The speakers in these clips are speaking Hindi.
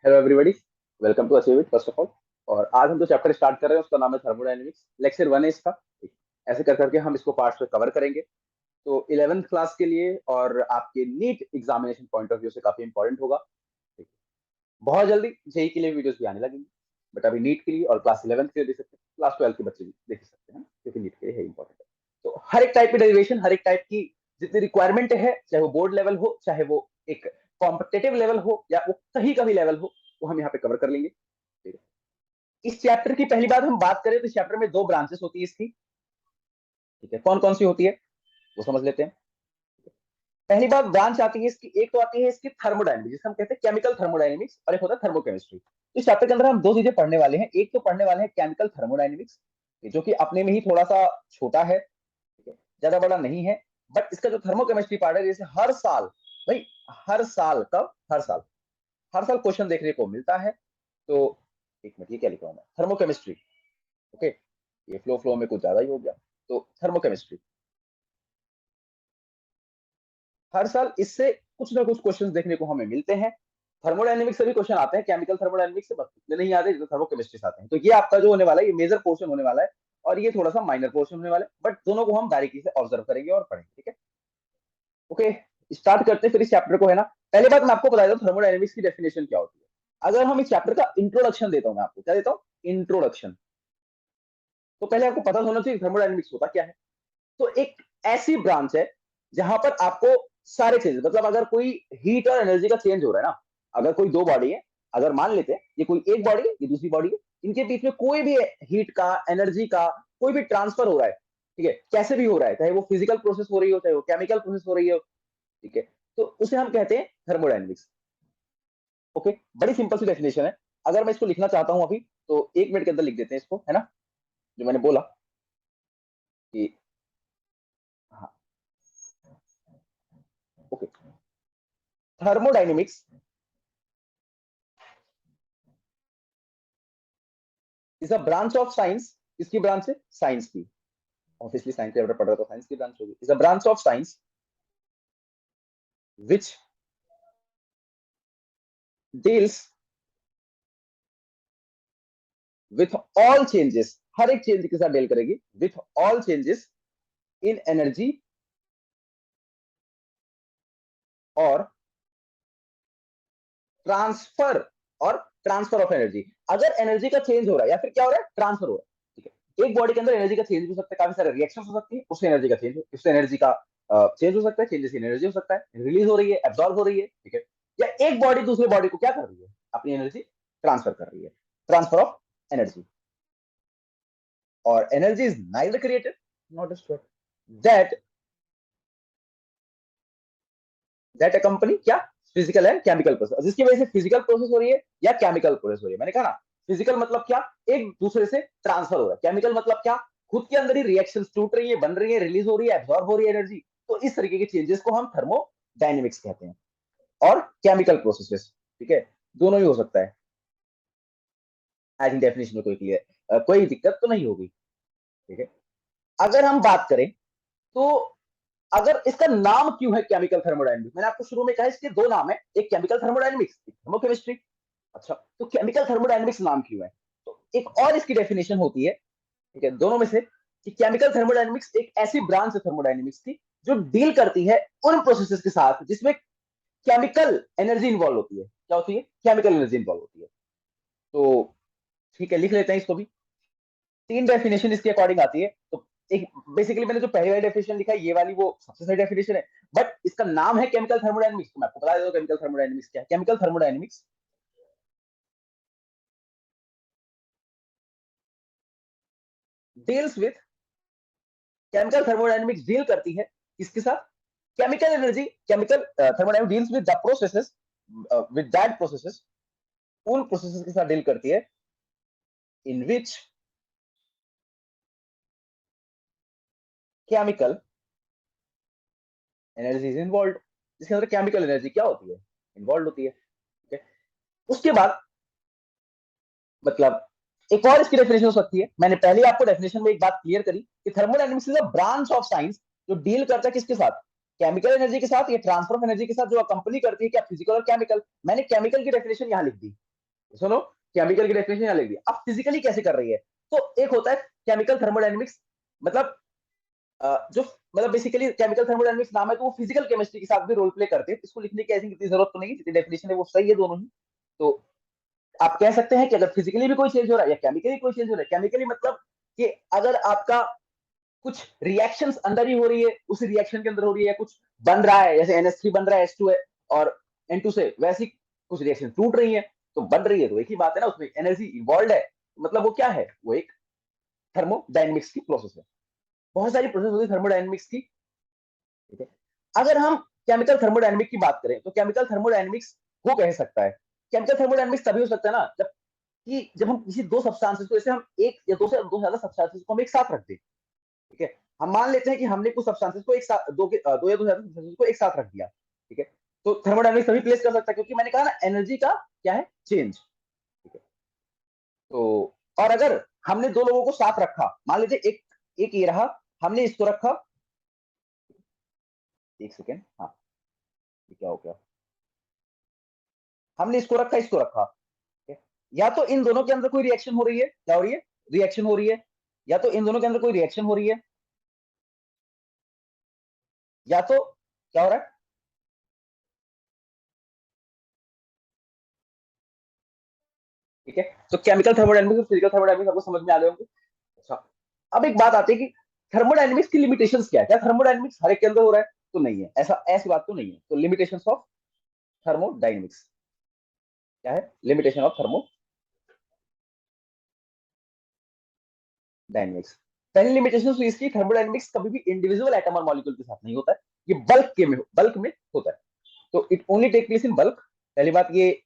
Hello everybody, welcome to achieve it first of all. और आज हम जो चैप्टर स्टार्ट कर रहे हैं उसका नाम है थर्मोडायनेमिक्स। लेक्चर 1 है इसका। ऐसे कर करके हम इसको पार्ट्स में कवर करेंगे। तो 11th क्लास के लिए और आपके NEET examination point of view से काफी इंपॉर्टेंट होगा। ठीक है। बहुत जल्दी जेई के लिए वीडियोस भी आने लगेंगे, बट अभी नीट के लिए और क्लास 11th के लिए देख सकते हैं, क्लास 12 के बच्चे भी देख सकते हैं, क्योंकि नीट के लिए है इंपॉर्टेंट। तो हर एक टाइप की डेरिवेशन, हर एक टाइप की जितनी रिक्वायरमेंट है, चाहे वो बोर्ड लेवल हो, चाहे वो एक कॉम्पिटेटिव लेवल हो, या वो कहीं का भी लेवल हो, वो हम यहाँ पे कवर कर लेंगे। ठीक है। इस चैप्टर की पहली बात हम बात करें तो इस चैप्टर में दो ब्रांचेस होती है इसकी। ठीक है, कौन कौन सी होती है वो समझ लेते हैं। पहली बात ब्रांच आती है इसकी, एक तो आती है इसकी थर्मोडायनेमिक्स, जिसे हम कहते हैं केमिकल थर्मोडायनेमिक्स, और एक होता है थर्मोकेमिस्ट्री। तो इस चैप्टर के अंदर हम दो चीजें पढ़ने वाले हैं। एक तो पढ़ने वाले हैं केमिकल थर्मोडायनेमिक्स, जो कि अपने में ही थोड़ा सा छोटा है, ठीक है, ज्यादा बड़ा नहीं है। बट इसका जो थर्मोकेमिस्ट्री पार्ट है, जैसे हर साल, भाई हर साल, कब, हर साल क्वेश्चन देखने को मिलता है। तो एक मिनट, ये क्या लिखा हूं मैं, थर्मोकेमिस्ट्री। ओके, ये फ्लो फ्लो में कुछ ज्यादा ही हो गया। तो थर्मोकेमिस्ट्री हर साल इससे कुछ ना कुछ क्वेश्चंस देखने को हमें मिलते हैं। थर्मोडायनेमिक्स से भी क्वेश्चन आते हैं, केमिकल थर्मोडायनेमिक्स से बस इतने नहीं आते जो थर्मोकेमिस्ट्री से आते हैं। तो ये आपका जो होने वाला है, ये मेजर पोर्शन होने वाला है, और ये थोड़ा सा माइनर पोर्शन होने वाला है, बट दोनों को हम बारीकी से ऑब्जर्व करेंगे और पढ़ेंगे। ठीक है, ओके, स्टार्ट करते हैं फिर इस चैप्टर को, है ना। पहले बात मैं आपको बता देता हूँ थर्मोडायनेमिक्स की डेफिनेशन क्या होती है। अगर हम इस चैप्टर का इंट्रोडक्शन देता हूँ, मैं आपको क्या देता हूँ, इंट्रोडक्शन। तो पहले आपको पता होना चाहिए थर्मोडायनेमिक्स होता क्या है। तो एक ऐसी ब्रांच है जहां पर आपको सारे चेंज, मतलब अगर कोई हीट और एनर्जी का चेंज हो रहा है ना, अगर कोई दो बॉडी है, अगर मान लेते हैं ये कोई एक बॉडी है, ये दूसरी बॉडी है, इनके बीच में कोई भी हीट का, एनर्जी का कोई भी ट्रांसफर हो रहा है, ठीक है, कैसे भी हो रहा है, चाहे वो फिजिकल प्रोसेस हो रही हो, चाहे वो केमिकल प्रोसेस हो रही हो, ठीक है, तो उसे हम कहते हैं थर्मोडायनेमिक्स। ओके, बड़ी सिंपल सी डेफिनेशन है। अगर मैं इसको लिखना चाहता हूं अभी, तो 1 मिनट के अंदर लिख देते हैं इसको, है ना, जो मैंने बोला कि, हाँ, okay, thermodynamics is a branch of science. किसकी ब्रांच है, साइंस की। ऑब्वियसली साइंस पढ़ रहा तो साइंस की ब्रांच होगी। Is a branch of science which deals with all changes, हर एक चेंज के साथ डील करेगी, with all changes in energy और ट्रांसफर, और ट्रांसफर ऑफ एनर्जी। अगर एनर्जी का चेंज हो रहा है या फिर क्या हो रहा है, ट्रांसफर हो रहा है, ठीक है, एक बॉडी के अंदर एनर्जी का चेंज हो सकता है, काफी सारे रिएक्शन हो सकती है, उससे एनर्जी का चेंज, उससे एनर्जी का चेंज हो सकता है, चेंजेस इन एनर्जी हो सकता है, रिलीज हो रही है, एब्जॉर्ब हो रही है, ठीक है, या एक बॉडी दूसरे बॉडी को क्या कर रही है, अपनी एनर्जी ट्रांसफर कर रही है, ट्रांसफर ऑफ एनर्जी। और energy is neither created not destroyed, that that a company क्या, फिजिकल एंड केमिकल प्रोसेस, जिसकी वजह से फिजिकल प्रोसेस हो रही है या केमिकल प्रोसेस हो रही है। मैंने कहा ना, फिजिकल मतलब क्या, एक दूसरे से ट्रांसफर हो रहा है, केमिकल मतलब क्या, खुद के अंदर ही रिएक्शंस टूट रही है, बन रही है, रिलीज हो रही है, एब्जॉर्ब हो रही है एनर्जी। तो इस तरीके के चेंजेस को हम थर्मोडायनेमिक्स कहते हैं। और केमिकल प्रोसेसेस, ठीक है, दोनों ही हो सकता है। आई थिंक डेफिनेशन में कोई क्लियर, कोई दिक्कत तो नहीं होगी। ठीक है, अगर हम बात करें तो, अगर इसका नाम क्यों है केमिकल थर्मोडायनेमिक्स, मैंने आपको शुरू में कहा इसके दो नाम है, एक केमिकल थर्मोडायनेमिक्स, एक थर्मोकेमिस्ट्री। अच्छा, तो केमिकल थर्मोडायनेमिक्स नाम क्यों है, तो एक और इसकी डेफिनेशन होती है, ठीक है, दोनों में से, कि केमिकल थर्मोडायनेमिक्स एक ऐसी ब्रांच है थर्मोडायनेमिक्स की जो डील करती है उन प्रोसेसेस के साथ जिसमें केमिकल एनर्जी इंवॉल्व होती है। क्या होती है, केमिकल एनर्जी इंवॉल्व होती है। तो ठीक है, लिख लेते हैं इसको भी। तीन डेफिनेशन इसके अकॉर्डिंग आती है। तो एक, बेसिकली मैंने जो पहली वाली डेफिनेशन लिखा है, ये वाली वो सबसे सही डेफिनेशन है, बट इसका नाम है केमिकल थर्मोडायनेमिक्स। तो मैं आपको बता देता हूं केमिकल थर्मोडायनेमिक्स क्या है। Chemical thermodynamics deals with, chemical thermodynamics deal करती है किसके साथ, chemical energy, chemical thermodynamics deals with the processes, with that processes, उन प्रोसेसेस के साथ डील करती है in which chemical energy is involve, जिसके अंदर केमिकल एनर्जी क्या होती है, इन्वॉल्व होती है। ठीक है, उसके बाद, मतलब एक और इसकी डेफिनेशन हो सकती है। मैंने पहले आपको डेफिनेशन में एक बात क्लियर करी कि thermodynamics is a branch of science जो डील करता है किसके साथ, केमिकल एनर्जी के साथ, या ट्रांसफर ऑफ एनर्जी के साथ, जो कंपनी करती है क्या, फिजिकल और केमिकल। मैंने केमिकल की डेफिनेशन यहां लिख दी, सुनो, केमिकल की डेफिनेशन यहाँ लिख दी, अब फिजिकली कैसे कर रही है। तो एक होता है केमिकल थर्मोडायनेमिक्स, मतलब जो मतलब बेसिकली केमिकल थर्मोडायनेमिक्स नाम है, तो वो फिजिकल केमिस्ट्री के साथ भी रोल प्ले करते हैं। इसको लिखने की ऐसी इतनी जरूरत तो नहीं है, जितनी डेफिनेशन है वो सही है दोनों ही। तो आप कह सकते हैं कि अगर फिजिकली भी कोई चेंज हो रहा है या केमिकली कोई चेंज हो रहा है, केमिकली मतलब कि अगर आपका कुछ रिएक्शंस अंदर ही हो रही है, उस रिएक्शन के अंदर हो रही है, कुछ बन रहा है, जैसे NH3 बन रहा है H2 है और N2 से, वैसी कुछ रिएक्शन टूट रही है, तो बन रही है, तो एक ही बात है ना, उसमें एनर्जी इन्वॉल्व है, मतलब वो क्या है, वो एक थर्मोडायनेमिक्स की प्रोसेस है। बहुत सारी प्रोसेस होती है थर्मोडायनेमिक्स की, ठीक है। अगर हम केमिकल थर्मोडायनेमिक्स की बात करें, तो केमिकल थर्मोडायनेमिक्स वो कह सकता है, केमिकल थर्मोडायनेमिक्स तभी हो सकता है ना जब हम किसी दो सब्सटेंसेस को, जैसे हम एक या दो से दो ज्यादा सब्सटेंसेस को हम एक साथ रख दें, ठीक है। हम मान लेते हैं कि हमने कुछ सब्सटेंसेस को एक साथ दो या दो ज्यादा सब्सटेंसेस को एक साथ रख दिया, ठीक है। तो थर्मोडायनेमिक्स तभी प्लेस कर सकता है, क्योंकि मैंने कहा ना एनर्जी का क्या है, चेंज, ठीक है। तो और अगर हमने दो लोगों को साथ रखा, मान लीजिए एक एक ये रहा, हमने इसको रखा, एक सेकेंड, हाँ, ये क्या हो गया, हमने इसको रखा, इसको रखा, ठीक है? या तो इन दोनों के अंदर कोई रिएक्शन हो रही है, क्या हो रही है, रिएक्शन हो रही है, या तो इन दोनों के अंदर कोई रिएक्शन हो रही है, या तो क्या हो रहा है, ठीक है। तो केमिकल थर्मोडायनेमिक्स और फिजिकल थर्मोडायनेमिक्स आपको समझ में आ गए होंगे। अच्छा, अब एक बात आती है कि थर्मोडायनेमिक्स की लिमिटेशंस क्या है, क्या थर्मोडायनेमिक्स हर एक के अंदर हो रहा है, तो नहीं है, ऐसा ऐसी बात तो नहीं है। तो लिमिटेशंस ऑफ थर्मोडायनेमिक्स क्या है, लिमिटेशन ऑफ थर्मोडायनेमिक्स, पहली लिमिटेशन तो इसकी, थर्मोडायनेमिक्स कभी भी इंडिविजुअल एटम और मॉलिक्यूल के साथ नहीं होता है, ये बल्क में होता है। तो it only take place in bulk, पहली बात ये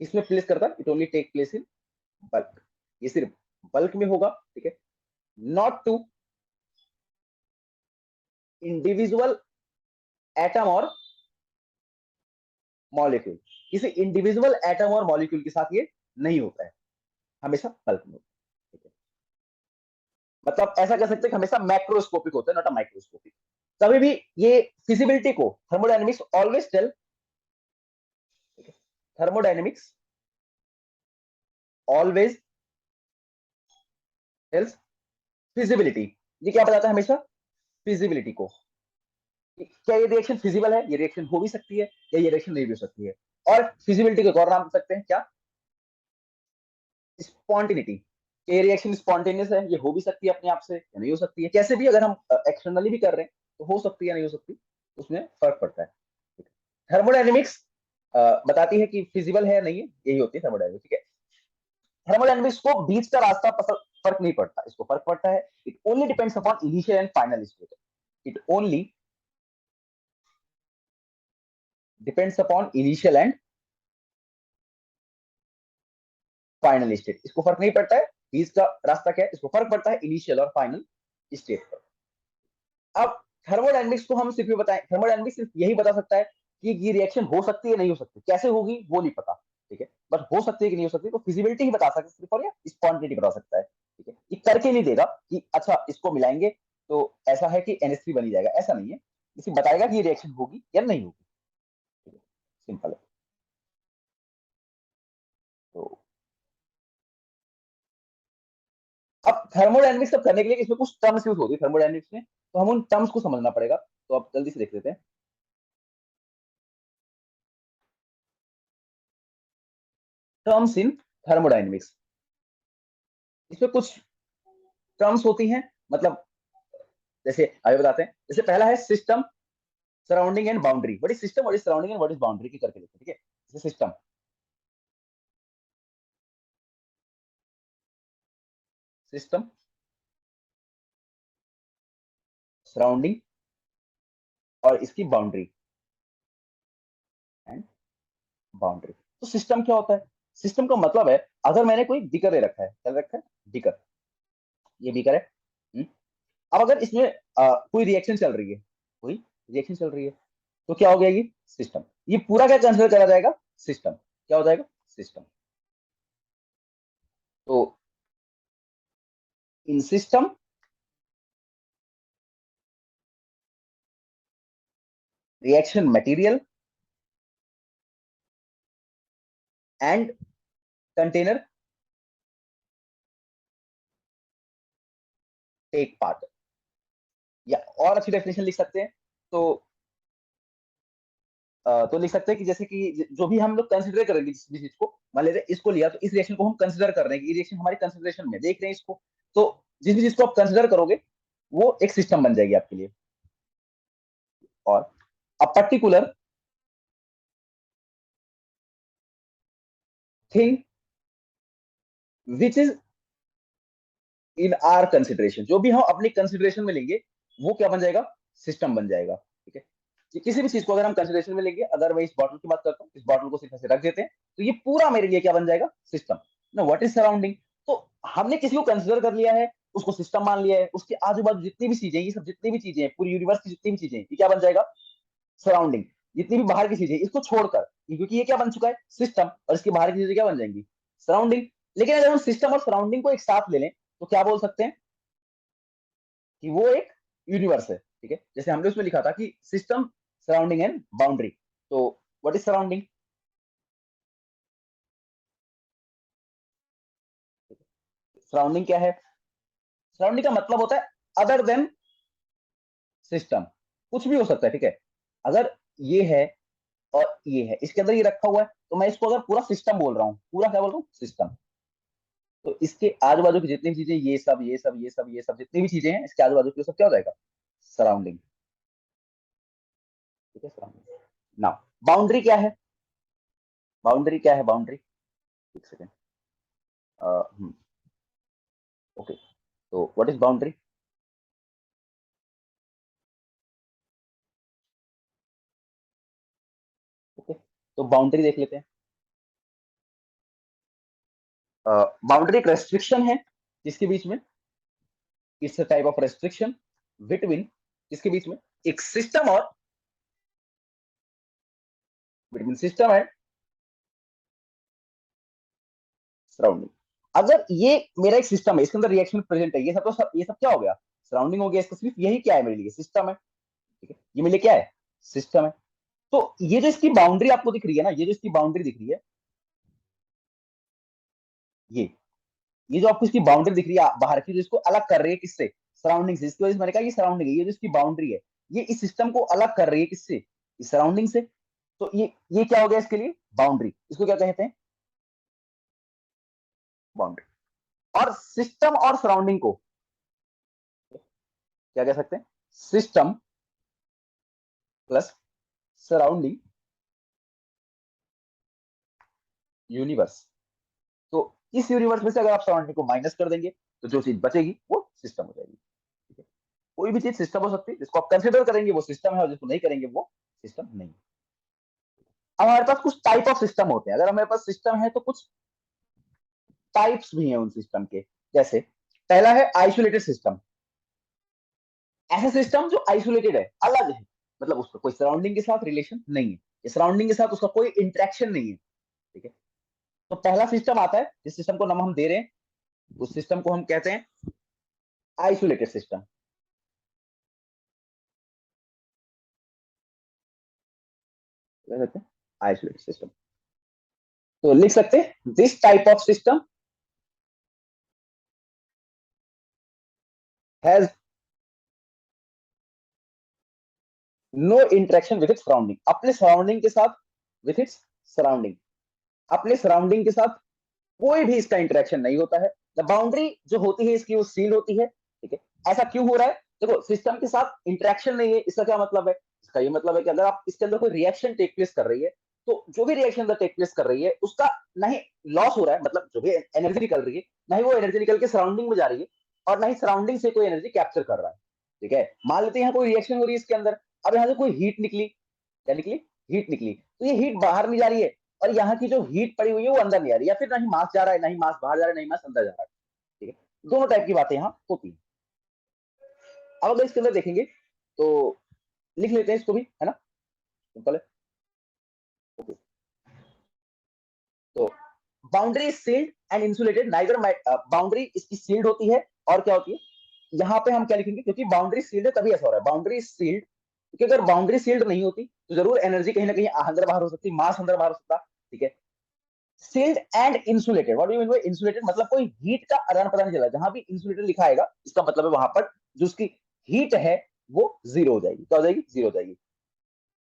इसमें प्लेस करता है, it only take place in bulk, ये सिर्फ बल्क में होगा, ठीक है। नॉट टू इंडिविजुअल एटम और मॉलिक्यूल, किसी इंडिविजुअल एटम और मॉलिक्यूल के साथ ये नहीं होता है, हमेशा बल्क में होता है, ठीक है। मतलब ऐसा कह सकते हैं कि हमेशा मैक्रोस्कोपिक होता है, नॉट अ माइक्रोस्कोपिक। कभी भी ये फिजिबिलिटी को thermodynamics always tell, thermodynamics always tells feasibility, ये क्या बताता है हमेशा, फिजिबिलिटी को, क्या ये रिएक्शन फिजिबल है, ये रिएक्शन हो भी सकती है या ये रिएक्शन नहीं भी हो सकती है। और फिजिबिलिटी को और नाम दे सकते हैं क्या, स्पॉन्टिनिटी, ये रिएक्शन स्पॉन्टेनियस है, ये हो भी सकती है अपने आप से या नहीं हो सकती है, कैसे भी अगर हम एक्सटर्नली भी कर रहे हैं तो हो सकती है या नहीं हो सकती, उसमें फर्क पड़ता है। थर्मोडायनेमिक्स बताती है कि फिजिबल है या नहीं है, यही होती है थर्मोडायनेमिक्स, ठीक है। थर्मोडायनेमिक्स को बीच का रास्ता फर्क नहीं पड़ता, इसको फर्क पड़ता है, it only depends upon initial and final state, it only depends upon initial and final state, इसको फर्क नहीं पड़ता है बीच का रास्ता क्या है, इसको फर्क पड़ता है इनिशियल और फाइनल स्टेट पर। अब थर्मोडायनेमिक्स को हम सिर्फ ये बताएं, थर्मोडायनेमिक्स सिर्फ यही बता सकता है कि ये रिएक्शन हो सकती है नहीं हो सकती, कैसे होगी वो नहीं पता, ठीक है। बट हो सकती है कि नहीं हो सकती, तो फिजिबिलिटी ही बता सकता है सिर्फ, और या स्पॉन्टेनिटी बता सकता है, ठीक है। ये करके नहीं देगा कि अच्छा इसको मिलाएंगे तो ऐसा है कि NH3 बन ही जाएगा, ऐसा नहीं है, इसे बताएगा कि ये रिएक्शन होगी या नहीं होगी, ठीक है, सिंपल है। तो अब थर्मोडायनेमिक्स सब करने के लिए इसमें कुछ टर्म्स यूज होती है थर्मोडायनेमिक्स में, तो हम उन टर्म्स को समझना पड़ेगा, तो आप जल्दी से देख लेते हैं। टर्म्स इन थर्मोडायनेमिक्स, इसमें कुछ टर्म्स होती हैं, मतलब जैसे आगे बताते हैं, जैसे पहला है system, surrounding and boundary, what is system, what is surrounding and what is boundary की करके देखते हैं, ठीक है। जैसे सिस्टम, सिस्टम, सराउंडिंग और इसकी बाउंड्री एंड बाउंड्री। तो सिस्टम क्या होता है, सिस्टम का मतलब है, अगर मैंने कोई बीकर ले रखा है, क्या रखा है, बीकर, ये बीकर है। हुँ? अब अगर इसमें कोई रिएक्शन चल रही है, कोई रिएक्शन चल रही है, तो क्या हो गया, ये सिस्टम, ये पूरा क्या कंसिडर करा जाएगा, सिस्टम, क्या हो जाएगा, सिस्टम। तो इन system reaction material and container take part, या और अच्छी डेफिनेशन लिख सकते हैं तो तो लिख सकते हैं कि जैसे कि जो भी हम लोग कंसिडर करेंगे जिस भी चीज को, मान लेते हैं इसको लिया तो इस रिएक्शन को हम कंसिडर कर रहे हैं कि ये रिएक्शन हमारे कंसिडरेशन में देख रहे हैं इसको, तो जिस भी चीज को आप कंसिडर करोगे वो एक सिस्टम बन जाएगी आपके लिए। और a particular thing which is in are consideration, जो भी हम अपनी कंसिडरेशन में लेंगे वो क्या बन जाएगा, सिस्टम बन जाएगा। ठीक है, कि किसी भी चीज को अगर हम कंसिडरेशन में लेंगे, अगर मैं इस बॉटल की बात करता हूँ, इस बॉटल को सिर्फ ऐसे रख देते हैं तो ये पूरा मेरे लिए क्या बन जाएगा, सिस्टम ना। व्हाट इज सराउंडिंग, तो हमने किसी को कंसिडर कर लिया है, उसको सिस्टम मान लिया है, उसके आजू बाजू जितनी भी चीजें, ये सब जितनी भी चीजें हैं, पूरी यूनिवर्स की जितनी भी चीजें हैं, ये क्या बन जाएगा, सराउंडिंग। जितनी भी बाहर की चीजें इसको छोड़कर, क्योंकि ये क्या बन चुका है, सिस्टम, और इसकी बाहर की चीजें क्या बन जाएंगी, सराउंडिंग। लेकिन अगर हम सिस्टम और सराउंडिंग को एक साथ ले लें तो क्या बोल सकते हैं कि वो एक यूनिवर्स है। ठीक है, जैसे हमने उसमें लिखा था कि सिस्टम, सराउंडिंग एंड बाउंड्री। तो व्हाट इज सराउंडिंग, सराउंडिंग क्या है, सराउंडिंग का मतलब होता है अदर देन सिस्टम, कुछ भी हो सकता है। ठीक है, अगर ये है और ये है, इसके अंदर ये रखा हुआ है, तो मैं इसको अगर पूरा सिस्टम बोल रहा हूँ, पूरा क्या बोल रहा हूँ, सिस्टम। तो इसके आजू बाजू की जितनी भी चीजें, ये सब ये सब ये सब ये सब जितनी भी चीजें हैं इसके आजू बाजू की, वो सब क्या हो जाएगा, सराउंडिंग। ठीक है, सराउंडिंग। नाउ बाउंड्री क्या है, बाउंड्री क्या है, बाउंड्री, एक सेकेंड, ओके, तो व्हाट इज बाउंड्री, ओके, तो बाउंड्री देख लेते हैं। बाउंड्री एक रेस्ट्रिक्शन है जिसके बीच में, it's a type of restriction between, इसके बीच में एक सिस्टम और, बिटवीन सिस्टम एंड सराउंडिंग। अगर ये मेरा एक सिस्टम है, इसके अंदर रिएक्शन प्रेजेंट है, ये सब तो सब, ये सब क्या हो गया, सराउंडिंग हो गया, इसका सिर्फ यही क्या है मेरे लिए, सिस्टम है। ठीक है, ये मेरे लिए क्या है, सिस्टम है। तो ये जो इसकी बाउंड्री आपको दिख रही है ना, ये जो इसकी बाउंड्री दिख रही है, ये ये जो आपको इसकी बाउंड्री दिख रही है बाहर की, जो इसको अलग कर रही है किससे, सराउंडिंग से, इसकी वजह से मैंने कहा ये सराउंडिंग है, ये जो इसकी बाउंड्री है, ये इस सिस्टम को अलग कर रही है किससे, इस सराउंडिंग से। तो ये क्या हो गया इसके लिए, बाउंड्री, इसको क्या कहते हैं, बाउंड्री। और सिस्टम और सराउंडिंग को क्या कह सकते हैं, सिस्टम प्लस सराउंडिंग यूनिवर्स। तो इस यूनिवर्स में से अगर आप सराउंडिंग को माइनस कर देंगे तो जो चीज बचेगी वो सिस्टम हो जाएगी। ठीक है, कोई भी चीज सिस्टम हो सकती है, जिसको आप कंसिडर करेंगे वो सिस्टम है, और जिसको नहीं करेंगे वो सिस्टम नहीं। अब हमारे पास कुछ टाइप ऑफ सिस्टम होते हैं, अगर हमारे पास सिस्टम है तो कुछ टाइप्स भी हैं उन सिस्टम के। जैसे पहला है आइसोलेटेड सिस्टम, ऐसा सिस्टम जो आइसोलेटेड है, अलग है, मतलब उसका कोई सराउंडिंग के साथ रिलेशन नहीं है, सराउंडिंग के साथ उसका कोई इंटरेक्शन नहीं है। ठीक है, तो पहला सिस्टम आता है, जिस सिस्टम को नाम हम दे रहे हैं, उस सिस्टम को हम कहते हैं आइसोलेटेड सिस्टम। क्या कहते हैं, आइसोलेटेड सिस्टम। तो लिख सकते हैं this type of system has no interaction with its surrounding, अपने सराउंडिंग के साथ, विथ इट्स सराउंडिंग, अपने सराउंडिंग के साथ कोई भी इसका इंटरेक्शन नहीं होता है। द बाउंड्री जो होती है इसकी वो सील होती है। ठीक है, ऐसा क्यों हो रहा है, देखो सिस्टम के साथ इंटरेक्शन नहीं है, इसका क्या मतलब है, इसका ये मतलब है कि अगर आप इसके अंदर कोई रिएक्शन टेक प्लेस कर रही है, तो जो भी रिएक्शन अंदर टेक प्लेस कर रही है उसका ना ही लॉस हो रहा है, मतलब जो भी एनर्जी निकल रही है, ना ही वो एनर्जी निकल के सराउंडिंग में जा रही है, और ना ही सराउंडिंग से कोई एनर्जी कैप्चर कर रहा है। ठीक है, मान लेते हैं यहाँ कोई रिएक्शन हो रही है इसके अंदर, अब यहाँ से कोई हीट निकली, क्या निकली, हीट निकली, तो ये हीट बाहर नहीं जा रही है, और यहाँ की जो हीट पड़ी हुई है वो अंदर नहीं आ रही, या फिर ना ही मास जा रहा है, ना ही मास बाहर जा रहा है, ना ही मास अंदर जा रहा है। ठीक है, दोनों टाइप की बातें यहाँ होती हैं। अब अगर इसके अंदर देखेंगे तो लिख लेते हैं इसको भी, है ना, सिंपल है। ओके, तो boundary sealed and insulated, neither boundary इसकी सील्ड होती है, और क्या होती है, यहाँ पे हम क्या लिखेंगे, क्योंकि बाउंड्री सील्ड है तभी ऐसा हो रहा है, बाउंड्री सील्ड, क्योंकि अगर बाउंड्री सील्ड नहीं होती तो जरूर एनर्जी कहीं ना कहीं अंदर बाहर हो सकती, मास अंदर बाहर हो सकता। ठीक है, sealed and insulated, what do you mean by insulated? मतलब कोई हीट का आदान प्रदान नहीं चल रहा। जहां भी इंसुलेटेड लिखा आएगा इसका मतलब है वहां पर जो उसकी हीट है वो जीरो हो जाएगी। क्या हो जाएगी? जीरो हो जाएगी।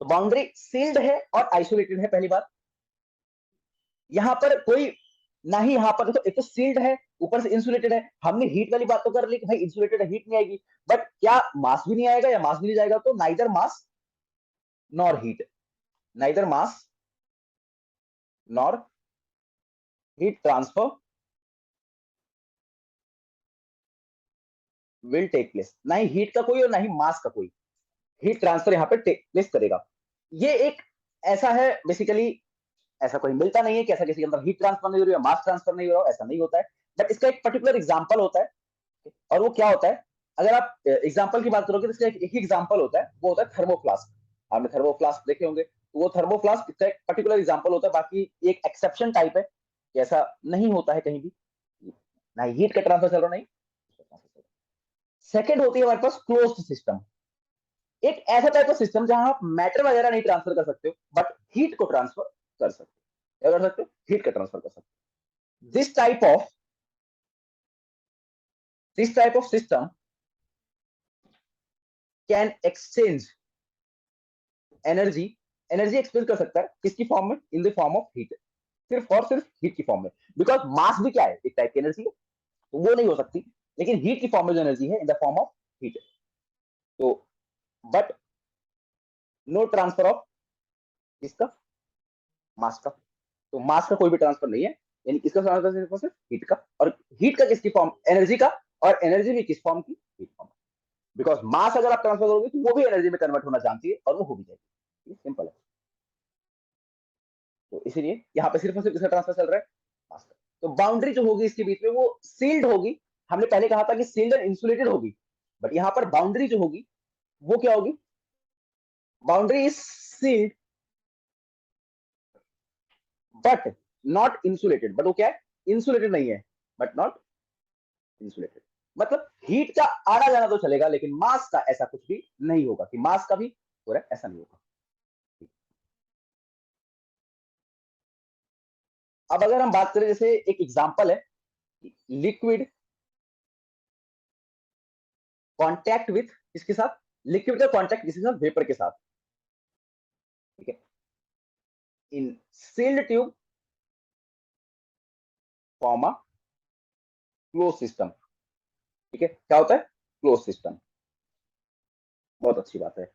तो बाउंड्री सील्ड है और आइसोलेटेड है, पहली बात। यहां पर कोई ना ही, यहां पर देखो एक तो सील्ड है ऊपर से इंसुलेटेड है। हमने हीट वाली बात तो कर ली कि भाई इंसुलेटेड है, हीट नहीं आएगी, बट क्या मास भी नहीं आएगा या मास भी नहीं जाएगा? तो neither mass nor heat, neither mass nor heat transfer will take place. ना ही हीट का कोई और ना ही मास का कोई हीट ट्रांसफर यहाँ पे टेक प्लेस करेगा। ये एक ऐसा है बेसिकली, ऐसा कोई मिलता नहीं है कि ऐसा किसी के अंदर हीट ट्रांसफर नहीं हो रही है, मास ट्रांसफर नहीं हो रहा है, ऐसा नहीं होता है। बट इसका एक पर्टिकुलर एग्जांपल होता है, और वो क्या होता है? अगर आप एग्जांपल की बात करोगे तो इसका एक ही एग्जांपल होता है, वो होता है थर्मोफ्लास्क। आपने थर्मोफ्लास्क देखे होंगे, तो वो थर्मोफ्लास्क इसका एक पर्टिकुलर एग्जांपल होता है। बाकी एक एक्सेप्शन टाइप है कि ऐसा नहीं होता है कहीं भी, ना हीट का ट्रांसफर चल रहा नहीं। सेकेंड होती है हमारे पास क्लोज्ड सिस्टम। एक ऐसा टाइप ऑफ सिस्टम जहां आप मैटर वगैरह नहीं ट्रांसफर कर सकते हो, बट हीट को ट्रांसफर कर सकते हो। क्या कर सकते हो? हीट का ट्रांसफर कर सकते हो। This type of system can exchange energy. Energy exchange कर सकता है किसकी फॉर्म में? In the form of heat. सिर्फ और सिर्फ हीट की फॉर्म में। बिकॉज मास भी क्या है? एक टाइप की एनर्जी है, तो वो नहीं हो सकती। लेकिन हीट की फॉर्म में जो एनर्जी है in the form of heat, तो बट नो ट्रांसफर ऑफ किसका? मास का। तो मास का कोई भी ट्रांसफर नहीं है, यानी किसका ट्रांसफर? सिर्फ हीट का। और हीट का किसकी फॉर्म? एनर्जी का। और एनर्जी भी किस फॉर्म की? Heat form. बिकॉज मास अगर आप ट्रांसफर करोगे तो वो भी एनर्जी में कन्वर्ट होना जानती है, और वो हो भी जाएगी। सिंपल है। तो इसीलिए यहाँ पे सिर्फ और सिर्फ किसका ट्रांसफर चल रहा है? मास का। तो बाउंड्री जो होगी इसके बीच में वो सील्ड होगी। हमने पहले कहा था कि सील्ड एंड इंसुलेटेड होगी, बट यहाँ पर बाउंड्री जो होगी वो क्या होगी? Boundary is sealed but not insulated. But वो क्या है? इंसुलेटेड नहीं है, बट नॉट इंसुलेटेड। मतलब हीट का आना जाना तो चलेगा, लेकिन मास का ऐसा कुछ भी नहीं होगा कि मास का भी हो रहा है, ऐसा नहीं होगा। अब अगर हम बात करें, जैसे एक एग्जांपल है, लिक्विड कांटेक्ट विथ किसके साथ? लिक्विड का कांटेक्ट किसके साथ? वेपर के साथ। ठीक है। In sealed tube form a close system. ठीक है, क्या होता है? Close system. बहुत अच्छी बात है।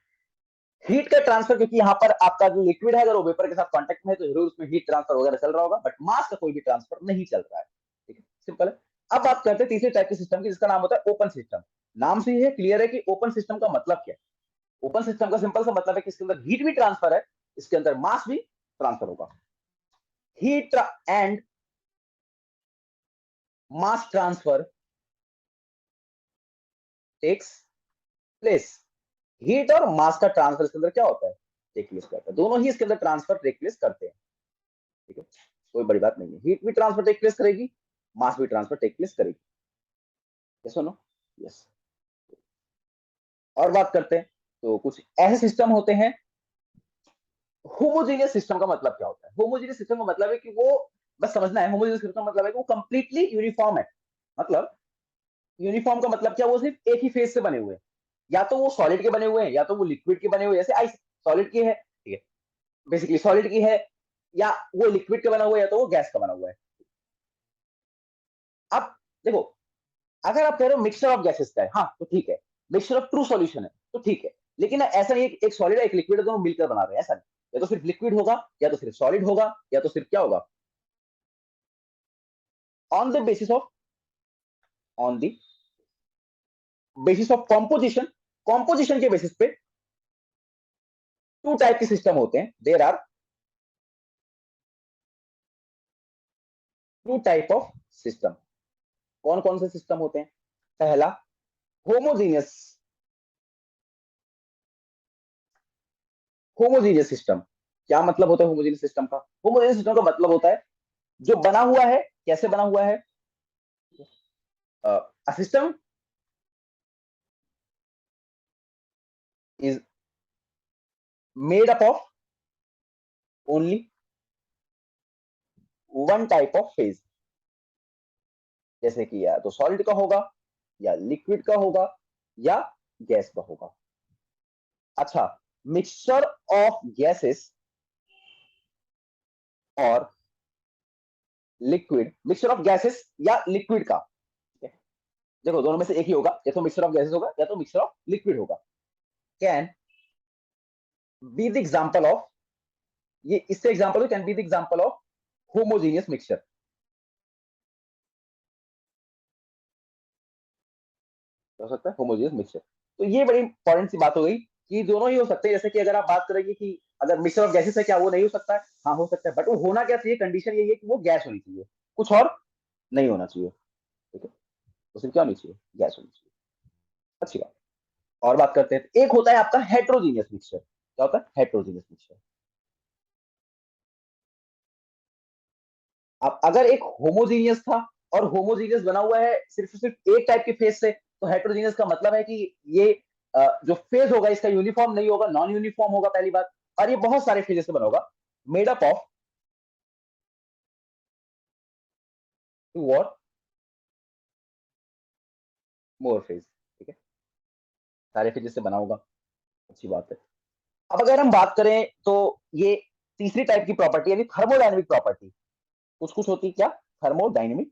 हीट का ट्रांसफर, क्योंकि यहाँ पर आपका जो लिक्विड है अगर वो वेपर के साथ कांटेक्ट में है तो जरूर उसमें हीट ट्रांसफर वगैरह चल रहा होगा, बट मास का कोई भी ट्रांसफर नहीं चल रहा है। ठीक है, सिंपल है। अब बात करते हैं तीसरे टाइप के सिस्टम की, जिसका नाम होता है ओपन सिस्टम। नाम से ही है क्लियर है कि ओपन सिस्टम का मतलब क्या है। ओपन सिस्टम का सिंपल सा मतलब है कि इसके अंदर हीट भी ट्रांसफर है, इसके अंदर मास भी ट्रांसफर होगा। Heat and mass transfer takes place. Heat और मास का ट्रांसफर इसके अंदर क्या होता है? टेक प्लेस करता है। दोनों ही इसके अंदर ट्रांसफर टेक प्लेस करते हैं। ठीक है, कोई बड़ी बात नहीं है। हीट भी ट्रांसफर टेक प्लेस करेगी, मास भी ट्रांसफर टेक प्लेस करेगी। यस और नो? यस। और बात करते हैं, तो कुछ ऐसे सिस्टम होते हैं। होमोजेनियस सिस्टम का मतलब क्या होता है? होमोजेनियस सिस्टम का मतलब है कि वो, बस समझना है, होमोजेनियस सिस्टम का मतलब है कि वो कंप्लीटली यूनिफॉर्म है। मतलब यूनिफॉर्म का मतलब क्या? वो सिर्फ एक ही फेज से बने हुए हैं। या तो वो सॉलिड के बने हुए हैं, या तो वो लिक्विड के बने हुए हैं। जैसे आइस सॉलिड की है, ठीक है, बेसिकली सॉलिड की है, या वो लिक्विड का बना हुआ है, या तो वो गैस का बना हुआ है। अब देखो, अगर आप कह रहे हो मिक्सचर ऑफ गैसेस का है, हाँ तो ठीक है। मिक्सचर ऑफ ट्रू सॉल्यूशन है तो ठीक है। लेकिन ऐसा नहीं एक सॉलिड है एक लिक्विड है, दोनों मिलकर बना रहे हैं, ऐसा नहीं। या तो सिर्फ लिक्विड होगा, या तो सिर्फ सॉलिड होगा, या तो सिर्फ क्या होगा? On the basis of, on the basis of composition. Composition के बेसिस पे टू टाइप के सिस्टम होते हैं। There are two type of system. कौन कौन से सिस्टम होते हैं? पहला, होमोजीनियस। Homogeneous system. क्या मतलब होता है होमोजीनियस सिस्टम का? होमोजीनियस सिस्टम का मतलब होता है जो बना हुआ है, कैसे बना हुआ है? A system is made up of only one type of phase, जैसे कि या तो सॉलिड का होगा, या लिक्विड का होगा, या गैस का होगा। अच्छा, मिक्सचर ऑफ गैसेस और लिक्विड, मिक्सचर ऑफ गैसेस या लिक्विड का, देखो दोनों में से एक ही होगा, या तो मिक्सचर ऑफ गैसेस होगा या तो मिक्सचर ऑफ लिक्विड होगा। Can be the example of, ये इससे example can be the example of homogeneous mixture. हो सकता है होमोजेनियस मिक्सचर। तो ये बड़ी इंपॉर्टेंट सी बात हो गई कि दोनों ही हो सकते हैं। जैसे कि अगर आप बात करेंगे कि अगर मिक्सचर ऑफ गैसेस है, क्या वो नहीं हो सकता है? हाँ हो सकता है, बट वो होना क्या चाहिए, कंडीशन यही है कि वो गैस होनी चाहिए, कुछ और नहीं होना चाहिए। ठीक है, तो सिर्फ क्या होनी चाहिए, गैस होनी चाहिए। अच्छी बात। और बात करते हैं, एक होता है आपका हेट्रोजीनियस मिक्सचर। क्या होता है हेट्रोजीनियस मिक्सचर? अब अगर एक होमोजीनियस था और होमोजीनियस बना हुआ है सिर्फ सिर्फ एक टाइप के फेज से, तो हेट्रोजीनियस का मतलब है कि ये जो फेज होगा इसका यूनिफॉर्म नहीं होगा, नॉन यूनिफॉर्म होगा पहली बात, और ये बहुत सारे फेजेस से बना होगा, मेड अप ऑफ टू और मोर फेज। ठीक है, सारे फेजेस से बना होगा, अच्छी बात है। अब अगर हम बात करें तो ये तीसरी टाइप की प्रॉपर्टी यानी थर्मोडायनेमिक प्रॉपर्टी, कुछ कुछ होती है क्या, थर्मोडायनेमिक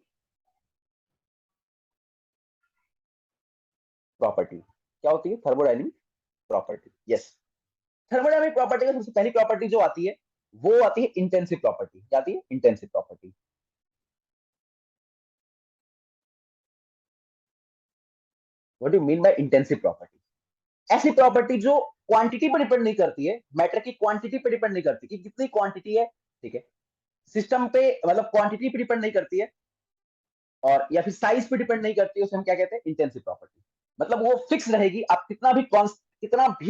प्रॉपर्टी। क्या होती है thermodynamic property? Yes, thermodynamic property का सबसे पहली प्रॉपर्टी जो आती है वो आती है इंटेंसिव प्रॉपर्टी। क्या आती है? Intensive property. What do you mean bye intensive property? ऐसी प्रॉपर्टी जो क्वांटिटी पर डिपेंड नहीं करती है, मैटर की क्वांटिटी पर डिपेंड नहीं करती कि कितनी क्वांटिटी है, ठीक है, सिस्टम पे मतलब क्वांटिटी पे डिपेंड नहीं करती है, और या फिर साइज पे डिपेंड नहीं करती है, उसे हम क्या कहते हैं, इंटेंसिव प्रॉपर्टी। मतलब वो फिक्स रहेगी, आप कितना भी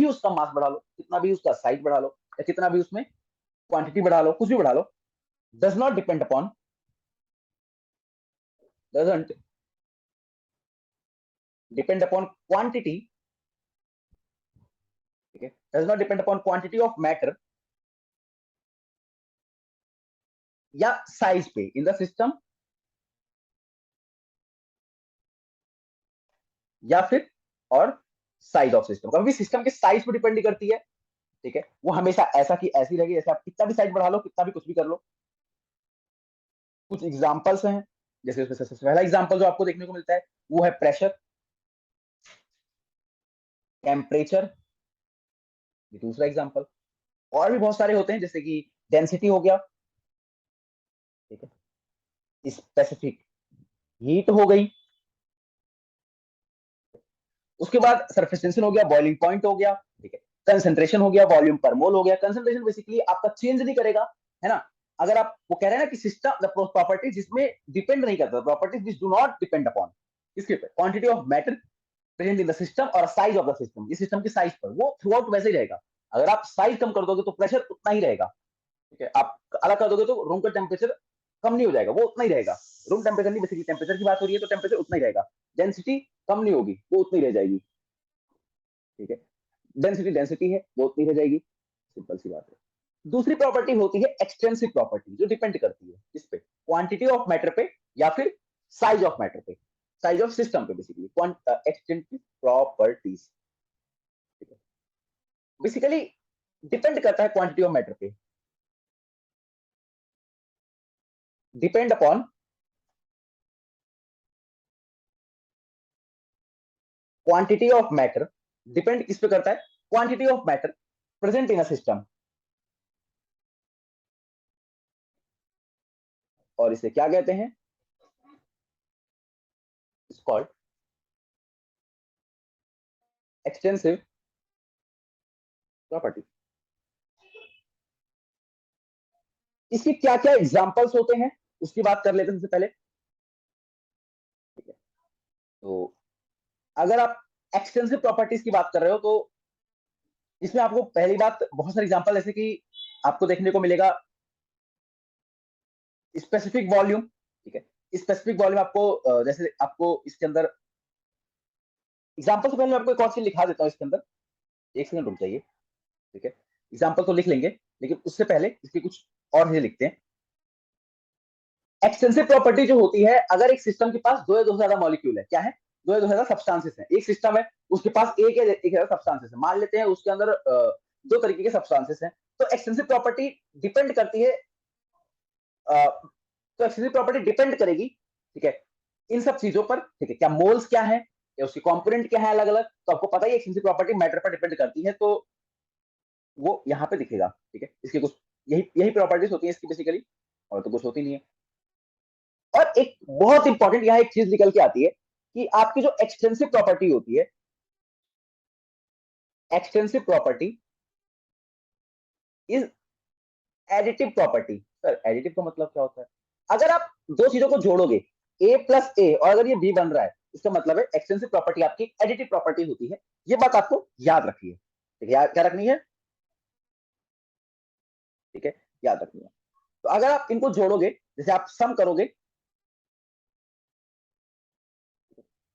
उसका मास बढ़ा लो, कितना भी उसका साइज बढ़ा लो, या कितना भी उसमें क्वांटिटी बढ़ा लो, कुछ भी बढ़ा लो, does not depend upon, doesn't depend upon quantity, ठीक है, does not depend upon quantity of matter या साइज पे इन द सिस्टम, या फिर और साइज ऑफ सिस्टम। कभी भी सिस्टम के साइज पे डिपेंड नहीं करती है, ठीक है, वो हमेशा ऐसा की ऐसी रहेगी, जैसे आप कितना भी साइज बढ़ा लो, कितना भी कुछ भी कर लो। कुछ एग्जांपल्स हैं, जैसे उसमें सबसे पहला एग्जांपल जो आपको देखने को मिलता है वो है प्रेशर, टेम्परेचर, ये दूसरा एग्जांपल। और भी बहुत सारे होते हैं, जैसे कि डेंसिटी हो गया, ठीक है, स्पेसिफिक हीट हो गई, उसके बाद सरफेस टेंशन हो गया, बॉइलिंग पॉइंट हो गया, ठीक है, कंसंट्रेशन हो गया, वॉल्यूम पर मोल हो गया। कंसंट्रेशन बेसिकली आपका चेंज नहीं करेगा, है ना। अगर आप वो कह रहे हैं ना कि सिस्टम प्रॉपर्टीज जिसमें डिपेंड नहीं करता, properties which do not depend upon इसके quantity of matter present in the system और साइज ऑफ द सिस्टम, इस सिस्टम की साइज पर वो थ्रू आउट वैसे ही रहेगा। अगर आप साइज कम कर दोगे तो प्रेशर उतना ही रहेगा, ठीक है, आप अलग कर दोगे तो रूम का टेम्परेचर कम नहीं हो जाएगा, वो उतना ही रहेगा। रूम टेम्परेचर नहीं, बेसिकली टेम्परेचर की बात हो रही है तो टेम्परेचर उतना ही रहेगा। डेंसिटी कम नहीं होगी, वो उतनी रह जाएगी, ठीक है, डेंसिटी डेंसिटी है, वो उतनी रह जाएगी, सिंपल सी बात है। दूसरी प्रॉपर्टी होती है एक्सटेंसिव प्रॉपर्टी, जो डिपेंड करती है किस पे, क्वांटिटी ऑफ मैटर पे या फिर साइज ऑफ मैटर पे, साइज ऑफ सिस्टम पे, बेसिकली एक्सटेंसिव प्रॉपर्टीज, ठीक है, बेसिकली डिपेंड करता है क्वांटिटी ऑफ मैटर पे, depend upon quantity of matter, depend किस पे करता है, quantity of matter present in a system, और इसे क्या कहते हैं, इट्स कॉल्ड एक्सटेंसिव प्रॉपर्टी। इसकी क्या क्या एग्जांपल्स होते हैं उसकी बात कर लेते हैं सबसे पहले, ठीक है। तो अगर आप एक्सटेंसिव प्रॉपर्टीज की बात कर रहे हो तो इसमें आपको पहली बात बहुत सारे एग्जांपल, जैसे कि आपको देखने को मिलेगा स्पेसिफिक वॉल्यूम, ठीक है, स्पेसिफिक वॉल्यूम आपको जैसे आपको इसके अंदर एग्जांपल से पहले मैं आपको एक और चीज लिखा देता हूँ इसके अंदर, एक सेकंड रुक जाइए, ठीक है, एग्जांपल तो लिख लेंगे लेकिन उससे पहले इसके कुछ और चीजें लिखते हैं। एक्सटेंसिव प्रॉपर्टी जो होती है, अगर एक सिस्टम के पास दो या दो से ज्यादा मॉलिक्यूल है, क्या है, दो या दो से ज्यादा सब्सटेंसेस है, एक सिस्टम है उसके पास एक या एक ज्यादा सब्सटेंसेस है, मान लेते हैं उसके अंदर दो तरीके के सब्सटेंसेस हैं, तो एक्सटेंसिव प्रॉपर्टी डिपेंड करती है, तो एक्सटेंसिव प्रॉपर्टी डिपेंड करेगी, ठीक है, इन सब चीजों पर, ठीक है, क्या मोल्स क्या है या उसके कंपोनेंट क्या है अलग अलग, तो आपको पता ही है एक्सटेंसिव प्रॉपर्टी मैटर पर डिपेंड करती है, तो वो यहाँ पे दिखेगा, ठीक है, इसके कुछ यही यही प्रॉपर्टीज होती है इसकी बेसिकली, और तो कुछ होती नहीं है। और एक बहुत इंपॉर्टेंट यहाँ एक चीज निकल के आती है कि आपकी जो एक्सटेंसिव प्रॉपर्टी होती है, extensive property is additive property. Sir additive का मतलब क्या होता है? अगर आप दो चीजों को जोड़ोगे, ए प्लस ए, और अगर ये बी बन रहा है, इसका मतलब है एक्सटेंसिव प्रॉपर्टी आपकी एडिटिव प्रॉपर्टी होती है, ये बात आपको याद रखिए, ठीक है, क्या रखनी है, ठीक है, याद रखनी है। तो अगर आप इनको जोड़ोगे, जैसे आप सम करोगे,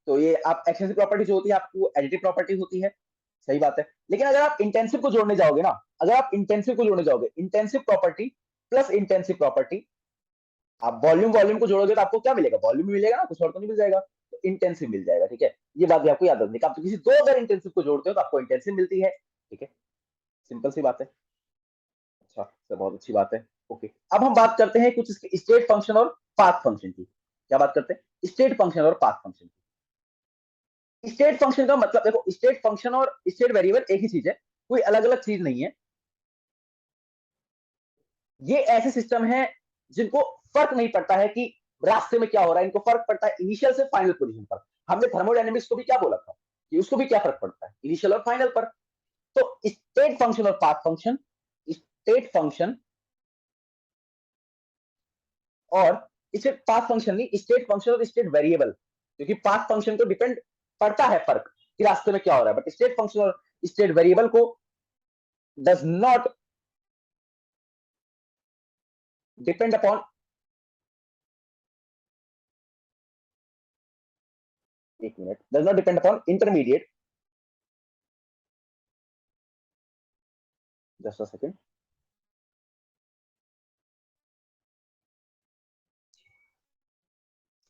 तो ये आप एक्सटेंसिव प्रॉपर्टी जो होती है आपको एडिटिव प्रॉपर्टी होती है, सही बात है। लेकिन अगर आप इंटेंसिव को जोड़ने जाओगे ना, अगर आप इंटेंसिव को जोड़ने जाओगे, intensive property plus intensive property, आप वॉल्यूम वॉल्यूम को जोड़ोगे तो आपको क्या मिलेगा, वॉल्यूम भी मिलेगा ना, कुछ और तो नहीं मिल जाएगा, तो इंटेंसिव मिल जाएगा, ठीक है, ये बात भी आपको याद रखनी है। आप तो किसी दो अगर इंटेंसिव को जोड़ते हो तो आपको इंटेंसिव मिलती है, ठीक है, सिंपल सी बात है। अच्छा, तो बहुत अच्छी बात है। ओके, अब हम बात करते हैं कुछ इसके स्टेट फंक्शन और पाथ फंक्शन की। क्या बात करते हैं? स्टेट फंक्शन और पाथ फंक्शन की। स्टेट फंक्शन का मतलब देखो, स्टेट फंक्शन और स्टेट वेरिएबल एक ही चीज है, कोई अलग अलग चीज नहीं है। ये ऐसे सिस्टम है जिनको फर्क नहीं पड़ता है कि रास्ते में क्या हो रहा है, इनको फर्क पड़ता है इनिशियल से फाइनल पोजीशन पर। हमने थर्मोडायनेमिक्स को भी क्या बोला था कि उसको भी क्या फर्क पड़ता है, इनिशियल और फाइनल पर। तो स्टेट फंक्शन और पाथ फंक्शन, स्टेट फंक्शन और स्टेट पाथ फंक्शन नहीं, स्टेट फंक्शन और स्टेट वेरिएबल, क्योंकि पाथ फंक्शन को डिपेंड पड़ता है फर्क कि रास्ते में क्या हो रहा है, बट स्टेट फंक्शन और स्टेट वेरिएबल को डज नॉट डिपेंड अपॉन, एक minute, does not depend upon intermediate, just a second,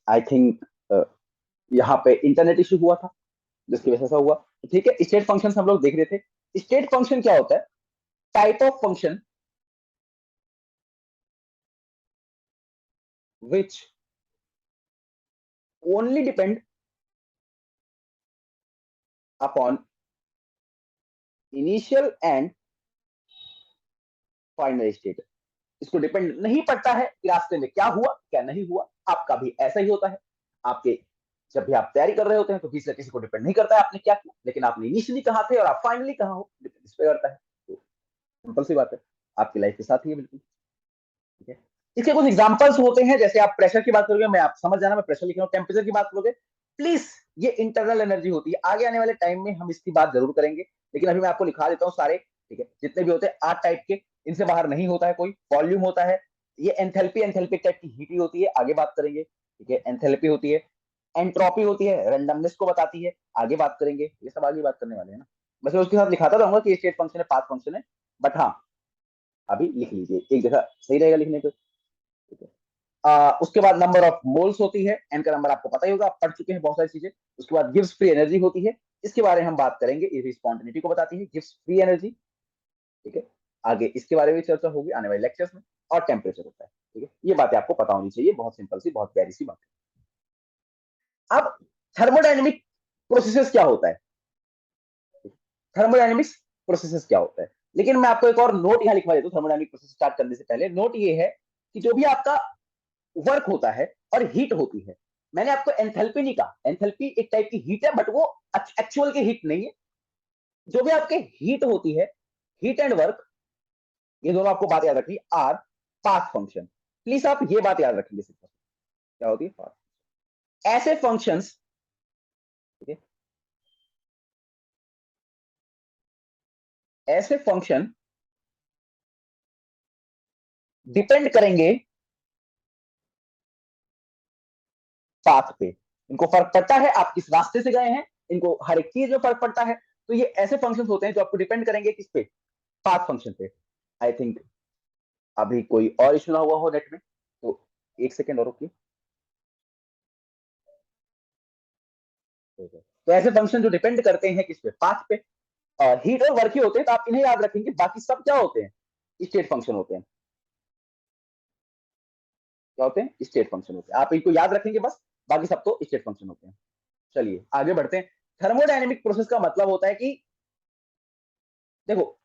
I think यहाँ पे इंटरनेट इश्यू हुआ था जिसकी वजह से ऐसा हुआ। ठीक है, स्टेट फंक्शन हम लोग देख रहे थे। स्टेट फंक्शन क्या होता है? Type of function which only depend upon initial and final state. इसको डिपेंड नहीं पड़ता है कि रास्ते में क्या हुआ क्या नहीं हुआ, आपका भी ऐसा ही होता है। आपके जब भी आप तैयारी कर रहे होते हैं तो किसी किसी को डिपेंड नहीं करता है आपने क्या किया, लेकिन आपने इनिशियली कहा थे और आप फाइनली कहा हो, डिपेंड इस पे करता है। तो सिंपल सी बात है, आपकी लाइफ के साथ ही है बिल्कुल, ठीक है। इसके कुछ एग्जांपल्स होते हैं, जैसे आप प्रेशर की बात करोगे, मैं आप समझ जाना मैं प्रेशर लिख रहा हूँ, टेम्परेचर की बात करोगे, प्लीज ये इंटरनल एनर्जी होती है, आगे आने वाले टाइम में हम इसकी बात जरूर करेंगे, लेकिन अभी मैं आपको लिखा देता हूँ सारे, ठीक है, जितने भी होते हैं 8 टाइप के, इनसे बाहर नहीं होता है कोई। वॉल्यूम होता है, ये एंथैल्पी, एंथैल्पी टाइप की हीट ही होती है, आगे बात करेंगे, ठीक है, एंथैल्पी होती है। एंट्रोपी होती है, रैंडमनेस को बताती है, आगे बात करेंगे, ये सब आगे बात करने वाले हैं ना। बस मैं उसके साथ लिखाता रहूंगा कि स्टेट फंक्शन है, पाथ फंक्शन है, बट हाँ अभी लिख लीजिए एक जगह, सही रहेगा लिखने को, ठीक है। उसके बाद नंबर ऑफ मोल्स होती है, एन का नंबर आपको पता ही होगा, आप पढ़ चुके हैं बहुत सारी चीजें। उसके बाद गिव्स फ्री एनर्जी होती है, इसके बारे में हम बात करेंगे, ये स्पॉन्टेनिटी को बताती है, गिव्स फ्री एनर्जी, ठीक है, आगे इसके बारे में चर्चा होगी आने वाले लेक्चर्स में। और टेम्परेचर होता है, ठीक है, ये बातें आपको पता होनी चाहिए, बहुत सिंपल सी बहुत प्यारी सी बात है। अब थर्मोडाइनमिक प्रोसेसेस क्या होता है, थर्मोडाइनमिक्स प्रोसेसेस क्या होता है, लेकिन मैं आपको एक और नोट यहाँ लिखवा देता हूँ थर्मोडाइनमिक प्रोसेस स्टार्ट करने से पहले। नोट ये है कि जो भी आपका वर्क होता है और हीट होती है, मैंने आपको एंथैल्पी नहीं कहा, एंथैल्पी एक टाइप की हीट है, बट वो एक्चुअल की हीट नहीं है। जो भी आपके हीट होती है, हीट एंड वर्क, ये दोनों आपको बात याद रखनी, आर पाथ फंक्शन। प्लीज आप ये बात याद रखेंगे सिर्फ, क्या होती है पाथ, ऐसे फंक्शंस, ठीक है, ऐसे फंक्शन डिपेंड करेंगे पाथ पे, इनको फर्क पड़ता है आप किस रास्ते से गए हैं, इनको हर एक चीज में फर्क पड़ता है। तो ये ऐसे फंक्शंस होते हैं जो आपको डिपेंड करेंगे किस पे, पाथ फंक्शन पे। आई थिंक अभी कोई और इशू ना हुआ हो नेट में, तो एक सेकेंड और रुकिए। तो ऐसे फंक्शन जो डिपेंड करते हैं किस पे, पाथ पे, हीट और वर्क ही होते हैं, तो आप इन्हें याद रखेंगे। बाकी सब क्या होते हैं, स्टेट फंक्शन होते हैं। क्या होते हैं, स्टेट फंक्शन होते हैं। आप इनको याद रखेंगे बस, बाकी सब तो स्टेट फंक्शन होते हैं। चलिए आगे बढ़ते हैं। थर्मोडायनेमिक प्रोसेस का मतलब होता है कि देखो,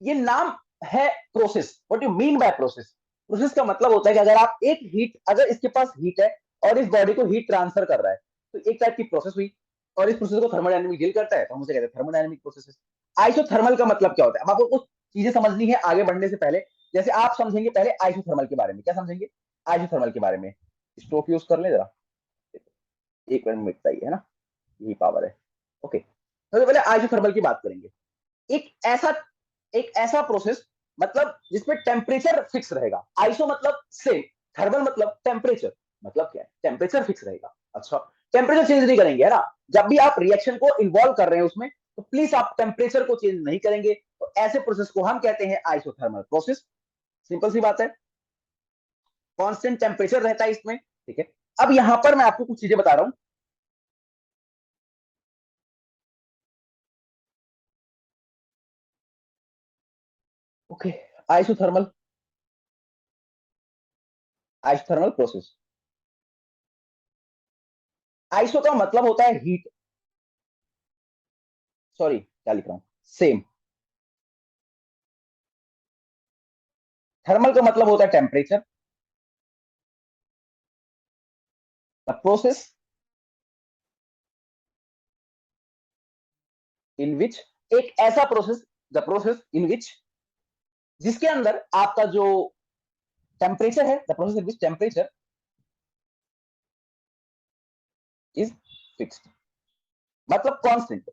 ये नाम है process. What you mean by process? Process का मतलब होता है कि अगर आप एक हीट, अगर इसके पास हीट है और इस बॉडी को हीट ट्रांसफर कर रहा है, तो एक टाइप की प्रोसेस हुई, और इस प्रोसेस को थर्मोडायनेमिक डील करता है, तो हम उसे कहते हैं थर्मोडायनेमिक प्रोसेस। आइसोथर्मल का मतलब क्या होता है? अब आपको कुछ चीजें समझनी है आगे बढ़ने से पहले। जैसे आप समझेंगे पहले आइसोथर्मल के बारे में। क्या समझेंगे? आइसोथर्मल के बारे में। स्टोव यूज कर ले जरा, एक मिनट में मिटता ही है ना, यही पावर है। ओके, सबसे पहले आइसोथर्मल की बात करेंगे। एक ऐसा एक ऐसा प्रोसेस, मतलब जिसमें टेम्परेचर फिक्स रहेगा। आइसो मतलब सेम, थर्मल मतलब टेम्परेचर। मतलब क्या है, टेम्परेचर फिक्स रहेगा। अच्छा, टेम्परेचर चेंज नहीं करेंगे, है ना? जब भी आप रिएक्शन को इन्वॉल्व कर रहे हैं उसमें, तो प्लीज आप टेम्परेचर को चेंज नहीं करेंगे। तो ऐसे प्रोसेस को हम कहते हैं आइसोथर्मल प्रोसेस। सिंपल सी बात है, कांस्टेंट टेम्परेचर रहता है इसमें। ठीक है, अब यहां पर मैं आपको कुछ चीजें बता रहा हूं। Okay, isothermal, isothermal process. Iso का मतलब होता है हीट, सॉरी क्या लिख रहा हूं, सेम। थर्मल का मतलब होता है टेम्परेचर। द प्रोसेस इन विच, एक ऐसा प्रोसेस, द प्रोसेस इन विच, जिसके अंदर आपका जो टेम्परेचर है, the process in which temperature is fixed, मतलब कांस्टेंट।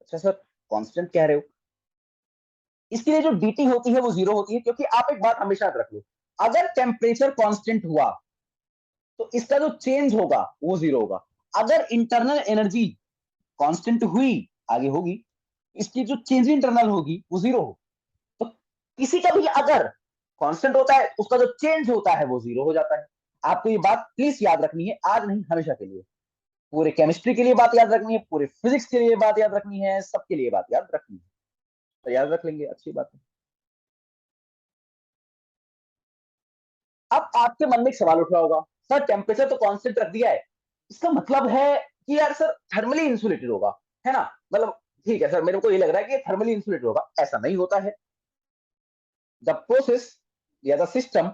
अच्छा सर, कांस्टेंट कह रहे हो, इसके लिए जो dt होती है वो जीरो होती है, क्योंकि आप एक बात हमेशा याद रख लो, अगर टेम्परेचर कांस्टेंट हुआ तो इसका जो चेंज होगा वो जीरो होगा। अगर इंटरनल एनर्जी कांस्टेंट हुई, आगे होगी, इसकी जो चेंज इंटरनल होगी वो जीरो हो। तो किसी का भी अगर कांस्टेंट होता है, उसका जो चेंज होता है वो जीरो हो जाता है। आपको ये बात प्लीज याद रखनी है, आज नहीं हमेशा के लिए। पूरे केमिस्ट्री के लिए बात याद रखनी है, पूरे फिजिक्स के लिए बात याद रखनी है, सबके लिए बात याद रखनी है। तो याद रख लेंगे, अच्छी बात है। अब आपके मन में एक सवाल उठ रहा होगा, सर टेम्परेचर तो कांस्टेंट रख दिया है, इसका मतलब है कि यार सर थर्मली इंसुलेटेड होगा, है ना? मतलब ठीक है सर, मेरे को ये लग रहा है कि थर्मली इंसुलेटेड होगा। ऐसा नहीं होता है। द प्रोसेस या the system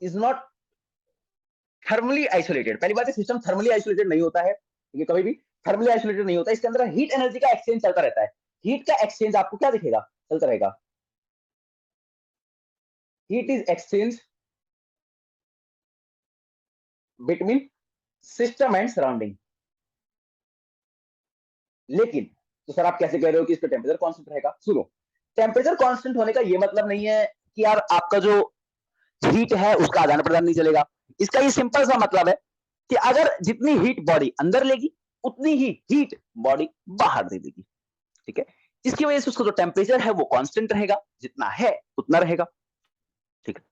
is not thermally isolated. पहली बात है, सिस्टम थर्मली आइसोलेटेड नहीं होता है, ठीक है? कभी भी थर्मली आइसोलेटेड नहीं होता। इसके अंदर हीट एनर्जी का एक्सचेंज चलता रहता है। हीट का एक्सचेंज आपको क्या दिखेगा, चलता रहेगा। Heat is exchange between system and surrounding. लेकिन तो सर आप कैसे कह रहे हो कि इसका टेम्परेचर कांस्टेंट रहेगा? सुनो, टेम्परेचर कांस्टेंट होने का ये मतलब नहीं है कि यार आपका जो हीट है उसका आदान प्रदान नहीं चलेगा। इसका ये सिंपल सा मतलब है कि अगर जितनी हीट बॉडी अंदर लेगी, उतनी ही हीट बॉडी बाहर दे देगी। ठीक है, इसकी वजह से उसका जो टेम्परेचर है वो कांस्टेंट रहेगा, जितना है उतना रहेगा। ठीक है,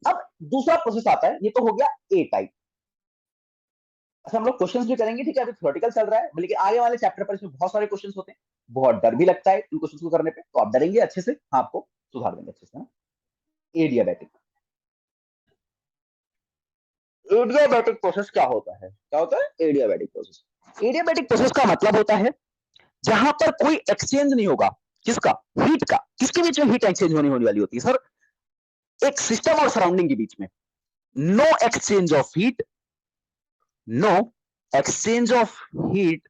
अब दूसरा प्रोसेस आता है, ये तो हो गया ए टाइप। अच्छा, हम लोग क्वेश्चंस भी करेंगे, ठीक है? अभी थ्योरेटिकल चल रहा है, लेकिन आगे वाले चैप्टर पर इसमें बहुत सारे क्वेश्चंस होते हैं। बहुत डर भी लगता है इन क्वेश्चंस को करने पे, तो आप डरेंगे अच्छे से, हाँ आपको सुधार देंगे अच्छे से ना। एडियाबैटिक, एडियाबैटिक प्रोसेस क्या होता है? क्या होता है एडियाबैटिक प्रोसेस? एडियाबैटिक प्रोसेस का मतलब होता है जहां पर कोई एक्सचेंज नहीं होगा। किसका? हीट का। किसके बीच में हीट एक्सचेंज होने वाली होती है सर? एक सिस्टम और सराउंडिंग के बीच में। No exchange of heat, no exchange of heat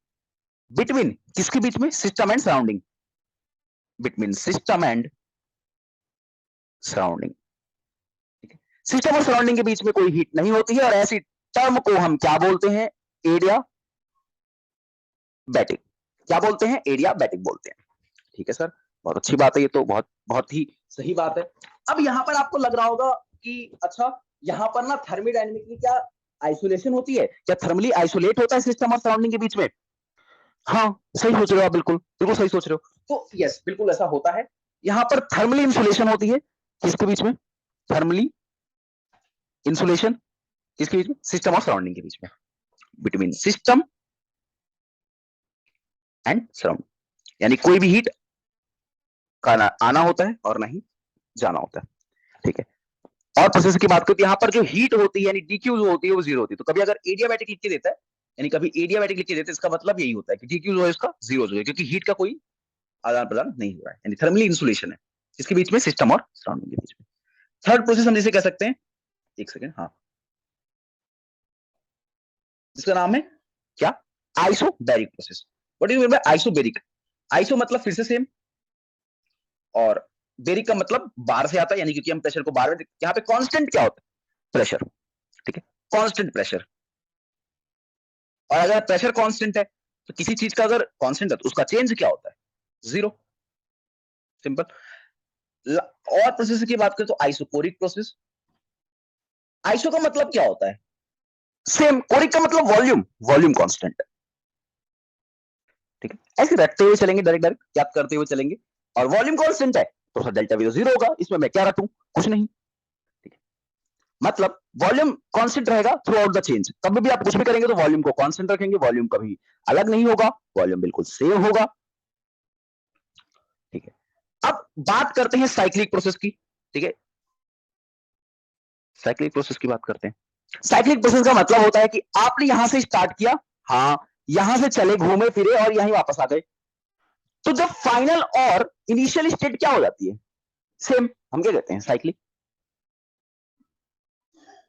between, किसके बीच में? System and surrounding, between system and surrounding. System और सराउंडिंग के बीच में कोई हीट नहीं होती है, और ऐसी टर्म को हम क्या बोलते हैं? एरिया बैटिक। क्या बोलते हैं? एरिया बैटिक बोलते हैं। ठीक है सर, बहुत अच्छी बात है, ये तो बहुत बहुत ही सही बात है। अब यहां पर आपको लग रहा होगा कि अच्छा, यहां पर ना थर्मोडायनेमिकली क्या आइसोलेशन होती है? क्या थर्मली आइसोलेट होता है सिस्टम और सराउंडिंग के बीच में? हाँ, सही सोच रहे हो आप, बिल्कुल बिल्कुल सही सोच रहे हो। तो यस, बिल्कुल ऐसा होता है। यहां पर थर्मली इंसुलेशन होती है किसके बीच में, थर्मली इंसुलेशन किसके बीच में, सिस्टम और सराउंडिंग के बीच में, बिटवीन सिस्टम एंड सराउंडिंग। यानी कोई भी हीट का ना आना होता है और ना ही जाना होता है, ठीक है। और प्रोसेस की बात करते हैं, यहाँ पर जो हीट होती है यानी डीक्यू जो होती है वो जीरो होती है। तो कभी अगर एडियाबैटिक लिख के देता है, यानी कभी एडियाबैटिक लिख के देता है, इसका मतलब यही होता है कि डीक्यू जो है इसका जीरो जो है, क्योंकि हीट का कोई आदान प्रदान नहीं हो रहा है, यानी थर्मली इंसुलेशन है इसके बीच में, सिस्टम और सराउंडिंग के बीच में। थर्ड प्रोसेस हम जिसे कह सकते हैं, एक सेकेंड, हाँ, जिसका नाम है क्या, isobaric process. What is mean by isobaric, iso मतलब फिर से सेम, और बेरिक का मतलब बाहर से आता है, यानी क्योंकि हम प्रेशर को बाहर में, यहाँ पे कांस्टेंट क्या होता है, प्रेशर, ठीक है, कांस्टेंट प्रेशर। और अगर प्रेशर कांस्टेंट है तो किसी चीज का अगर कांस्टेंट है तो उसका चेंज क्या होता है, जीरो, सिंपल। और प्रोसेस की बात करें तो आइसोकोरिक प्रोसेस, आइसो का मतलब क्या होता है, सेम, कोरिक का मतलब वॉल्यूम, वॉल्यूम कांस्टेंट, ठीक है। ऐसे रखते हुए चलेंगे, डायरेक्ट डायरेक्ट याद करते हुए चलेंगे, और वॉल्यूम कांस्टेंट है तो सर डेल्टा वी तो जीरो होगा, इसमें मैं क्या रखूं, कुछ नहीं, ठीक है। मतलब वॉल्यूम कांस्टेंट रहेगा थ्रू आउट द चेंज, कभी भी आप कुछ भी करेंगे तो वॉल्यूम को कांस्टेंट रखेंगे, वॉल्यूम कभी अलग नहीं होगा, वॉल्यूम बिल्कुल सेम होगा, ठीक है। अब बात करते हैं साइक्लिक प्रोसेस की, ठीक है, साइक्लिक प्रोसेस की बात करते हैं। साइक्लिक प्रोसेस का मतलब होता है कि आपने यहां से स्टार्ट किया, हाँ, यहां से चले घूमे फिरे और यहीं वापस आ गए, तो जब फाइनल और इनिशियल स्टेट क्या हो जाती है, सेम, हम क्या कहते हैं, साइक्लिक।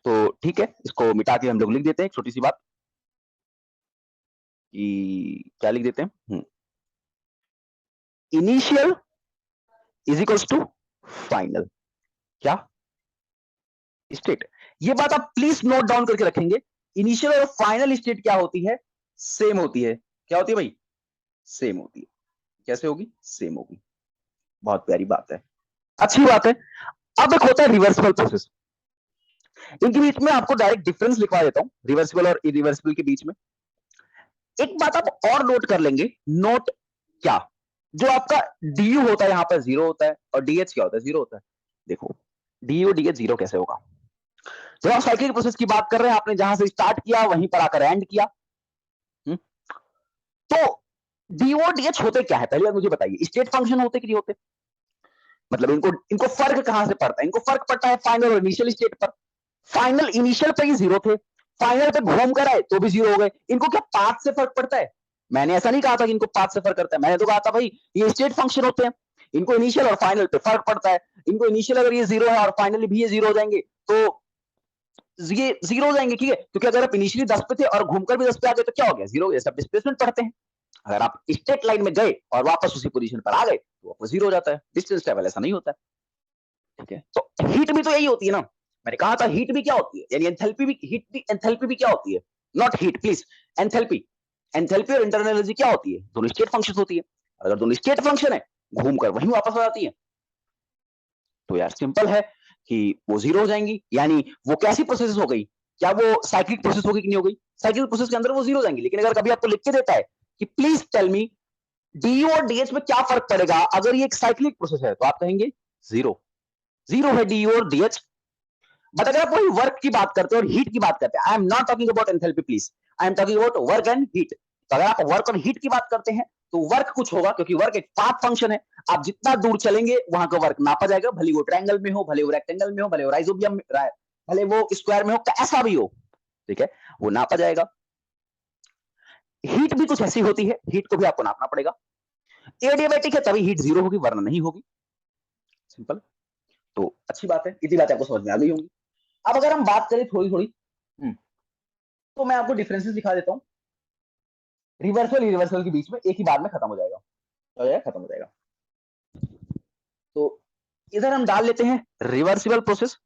तो ठीक है, इसको मिटा के हम लोग लिख देते हैं एक छोटी सी बात, कि क्या लिख देते हैं, initial is equals to final, क्या, स्टेट। ये बात आप प्लीज नोट डाउन करके रखेंगे, इनिशियल और फाइनल स्टेट क्या होती है, सेम होती है, क्या होती है भाई, सेम होती है। कैसे होगी, सेम होगी, बहुत प्यारी बात है, अच्छी बात है। अब एक होता है रिवर्सिबल प्रोसेस, इनके बीच में आपको डायरेक्ट डिफरेंस लिखवा देता हूं, रिवर्सिबल और इरिवर्सिबल के बीच में। एक बात आप और नोट कर लेंगे, नोट क्या, जो आपका डी होता है यहां पर जीरो होता है, और डीएच क्या होता है, जीरो होता है। देखो डी डीएच जीरो कैसे होगा, जब आप साइक्लिक प्रोसेस की बात कर रहे हैं, आपने जहां से स्टार्ट किया वहीं पर आकर एंड किया, तो डीओ डीएच होते क्या है, पहले बार मुझे बताइए, स्टेट फंक्शन होते कि नहीं होते, मतलब इनको इनको फर्क कहां से पड़ता है, इनको फर्क पड़ता है फाइनल और इनिशियल स्टेट पर। फाइनल इनिशियल पे ही जीरो थे, फाइनल पे घूम कर आए तो भी जीरो हो गए, इनको क्या पाथ से फर्क पड़ता है, मैंने ऐसा नहीं कहा था कि इनको पाथ से फर्क करता है, मैंने तो कहा था भाई ये स्टेट फंक्शन होते हैं, इनको इनिशियल और फाइनल पे फर्क पड़ता है, इनको इनिशियल अगर ये जीरो है और फाइनली भी ये जीरो हो जाएंगे तो ये जीरो हो जाएंगे, ठीक है, क्योंकि अगर आप इनिशियली 10 पे थे और घूमकर भी 10 पे आ गए तो क्या हो गया, जीरो हो गया, सब डिस्प्लेसमेंट पढ़ते हैं। अगर आप स्ट्रेट लाइन में गए और वापस उसी पोजीशन पर आ गए तो वापस जीरो हो जाता है, डिस्टेंस ट्रेवल ऐसा नहीं होता है, ठीक है। तो हीट भी तो यही होती है ना, मैंने कहा था हीट भी क्या होती है, यानी एंथैल्पी भी, हीट भी, एंथैल्पी भी क्या होती है, not heat please, enthalpy, enthalpy और इंटरनल एनर्जी क्या होती है, दोनों स्टेट फंक्शन होती है, अगर दोनों स्टेट फंक्शन है घूमकर वहीं वापस आ जाती है, तो यार सिंपल है कि वो जीरो हो जाएंगी, यानी वो कैसी प्रोसेस हो गई, क्या वो साइक्लिक प्रोसेस होगी कि नहीं हो गई, साइक्लिक प्रोसेस के अंदर वो जीरो हो जाएंगी। लेकिन अगर कभी आपको लिख के देता है कि प्लीज टेल मी डी और डीएच में क्या फर्क पड़ेगा अगर ये एक साइक्लिक प्रोसेस है, तो आप कहेंगे जीरो, जीरो है डी और डीएच। बट अगर आप वही वर्क की बात करते हैं और हीट की बात करते हैं, I am not talking about enthalpy please, I am talking about work and heat. तो अगर आप वर्क और हीट की बात करते हैं तो वर्क कुछ होगा, क्योंकि वर्क एक पाथ फंक्शन है, आप जितना दूर चलेंगे वहां का वर्क नापा जाएगा, भले वो ट्रायंगल में हो, भले वो रेक्टेंगल में हो, भले वो राइजोबियम में, भले वो स्क्वायर में हो, ऐसा भी हो, ठीक है, वो नापा जाएगा। हीट भी कुछ ऐसी होती है, हीट को भी आपको नापना पड़ेगा, एडियाबैटिक है तभी हीट जीरो होगी वरना नहीं होगी, सिंपल। तो अच्छी बात है, इतनी बात आपको समझ में आ गई होंगी। अब अगर हम बात करें थोड़ी थोड़ी, तो मैं आपको डिफरेंसेस दिखा देता हूँ, रिवर्सल रिवर्सल के बीच में एक ही बार में खत्म हो जाएगा, हो जाएगा, खत्म हो जाएगा। तो इधर हम डाल लेते हैं रिवर्सिबल प्रोसेस,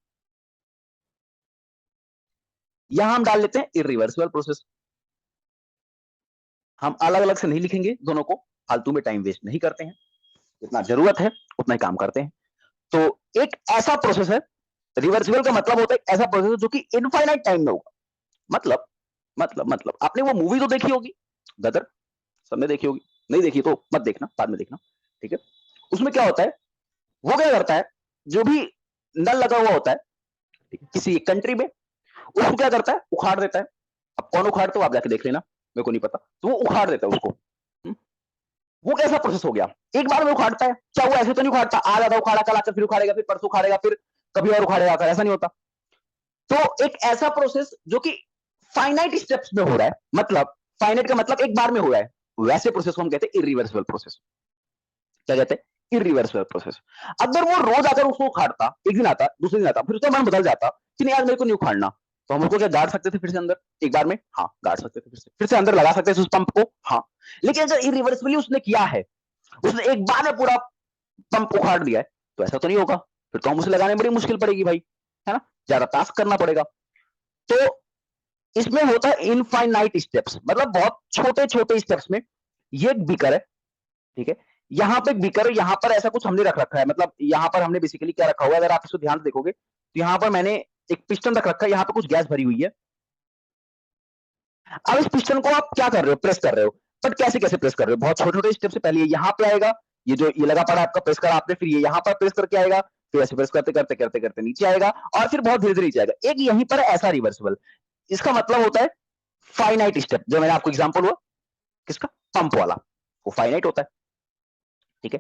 यहां हम डाल लेते हैं इरिवर्सिबल प्रोसेस। हम अलग अलग से नहीं लिखेंगे दोनों को, फालतू में टाइम वेस्ट नहीं करते हैं, जितना जरूरत है उतना ही काम करते हैं। तो एक ऐसा प्रोसेस है, रिवर्सिबल का मतलब होता है ऐसा प्रोसेस जो कि इनफाइनाइट टाइम में होगा, मतलब आपने वो मूवी तो देखी होगी गदर, सबने देखी होगी, नहीं देखी तो मत देखना, बाद में देखना, ठीक है। उसमें क्या होता है, वो क्या करता है, जो भी नल लगा हुआ होता है किसी एक कंट्री में, उसको क्या करता है, उखाड़ देता है। अब कौन उखाड़ता है आप जाके देख लेना, मेरे को नहीं पता, तो वो उखाड़ देता है उसको। वो कैसा प्रोसेस हो गया, एक बार में उखाड़ता है क्या, वो ऐसे तो नहीं उखाड़ता, आज आधा उखाड़ा, कल आकर फिर उखाड़ेगा, फिर परसों उखाड़ेगा, फिर कभी और उखाड़ेगा, ऐसा नहीं होता। तो एक ऐसा प्रोसेस जो कि फाइनाइट स्टेप्स में हो रहा है, मतलब फाइनाइट का मतलब एक बार में हो रहा है, वैसे प्रोसेस को हम कहते हैं इरिवर्सिबल प्रोसेस। क्या कहते हैं, इरिवर्सिबल प्रोसेस। अगर वो रोज आकर उसको उखाड़ता, एक दिन आता, दूसरे दिन आता, फिर उसका मन बदल जाता कि नहीं आज मेरे को नहीं उखाड़ना, तो हम उसको क्या गाड़ सकते थे फिर से अंदर एक बार में, हाँ गाड़ सकते थे, फिर से अंदर लगा सकते थे उस पंप को, हाँ। लेकिन अगर इरिवर्सिबली उसने किया है, उसने एक बार में पूरा पंप उखाड़ दिया है, तो ऐसा तो नहीं होगा, फिर तो हम उसे लगाने में बड़ी मुश्किल पड़ेगी भाई, है ना, ज्यादा टास्क करना पड़ेगा। तो इसमें होता है इनफाइनाइट स्टेप्स, मतलब बहुत छोटे छोटे स्टेप्स में। ये एक बीकर है, ठीक है, यहाँ पे एक बीकर है, यहाँ पर ऐसा कुछ हमने रख रखा है, मतलब यहाँ पर हमने बेसिकली क्या रखा हुआ है, अगर आप इसको ध्यान से देखोगे तो यहाँ पर मैंने एक पिस्टन रख रखा है, यहाँ पे कुछ गैस भरी हुई है। अब इस पिस्टन को आप क्या कर रहे हो, प्रेस कर रहे हो, बट कैसे कैसे प्रेस कर रहे हो, बहुत छोटे छोटे स्टेप से। पहले ये यहाँ पे आएगा, ये जो ये लगा पड़ा आपका, प्रेस करा आपने, फिर ये यहाँ पर प्रेस करके आएगा, फिर ऐसे प्रेस करते करते करते करते नीचे आएगा, और फिर बहुत धीरे धीरे नीचे आएगा। एक यहीं पर ऐसा रिवर्सिबल, इसका मतलब होता है फाइनाइट स्टेप, जो मैंने आपको एग्जांपल हुआ किसका, पंप वाला, वो फाइनाइट होता है, ठीक है।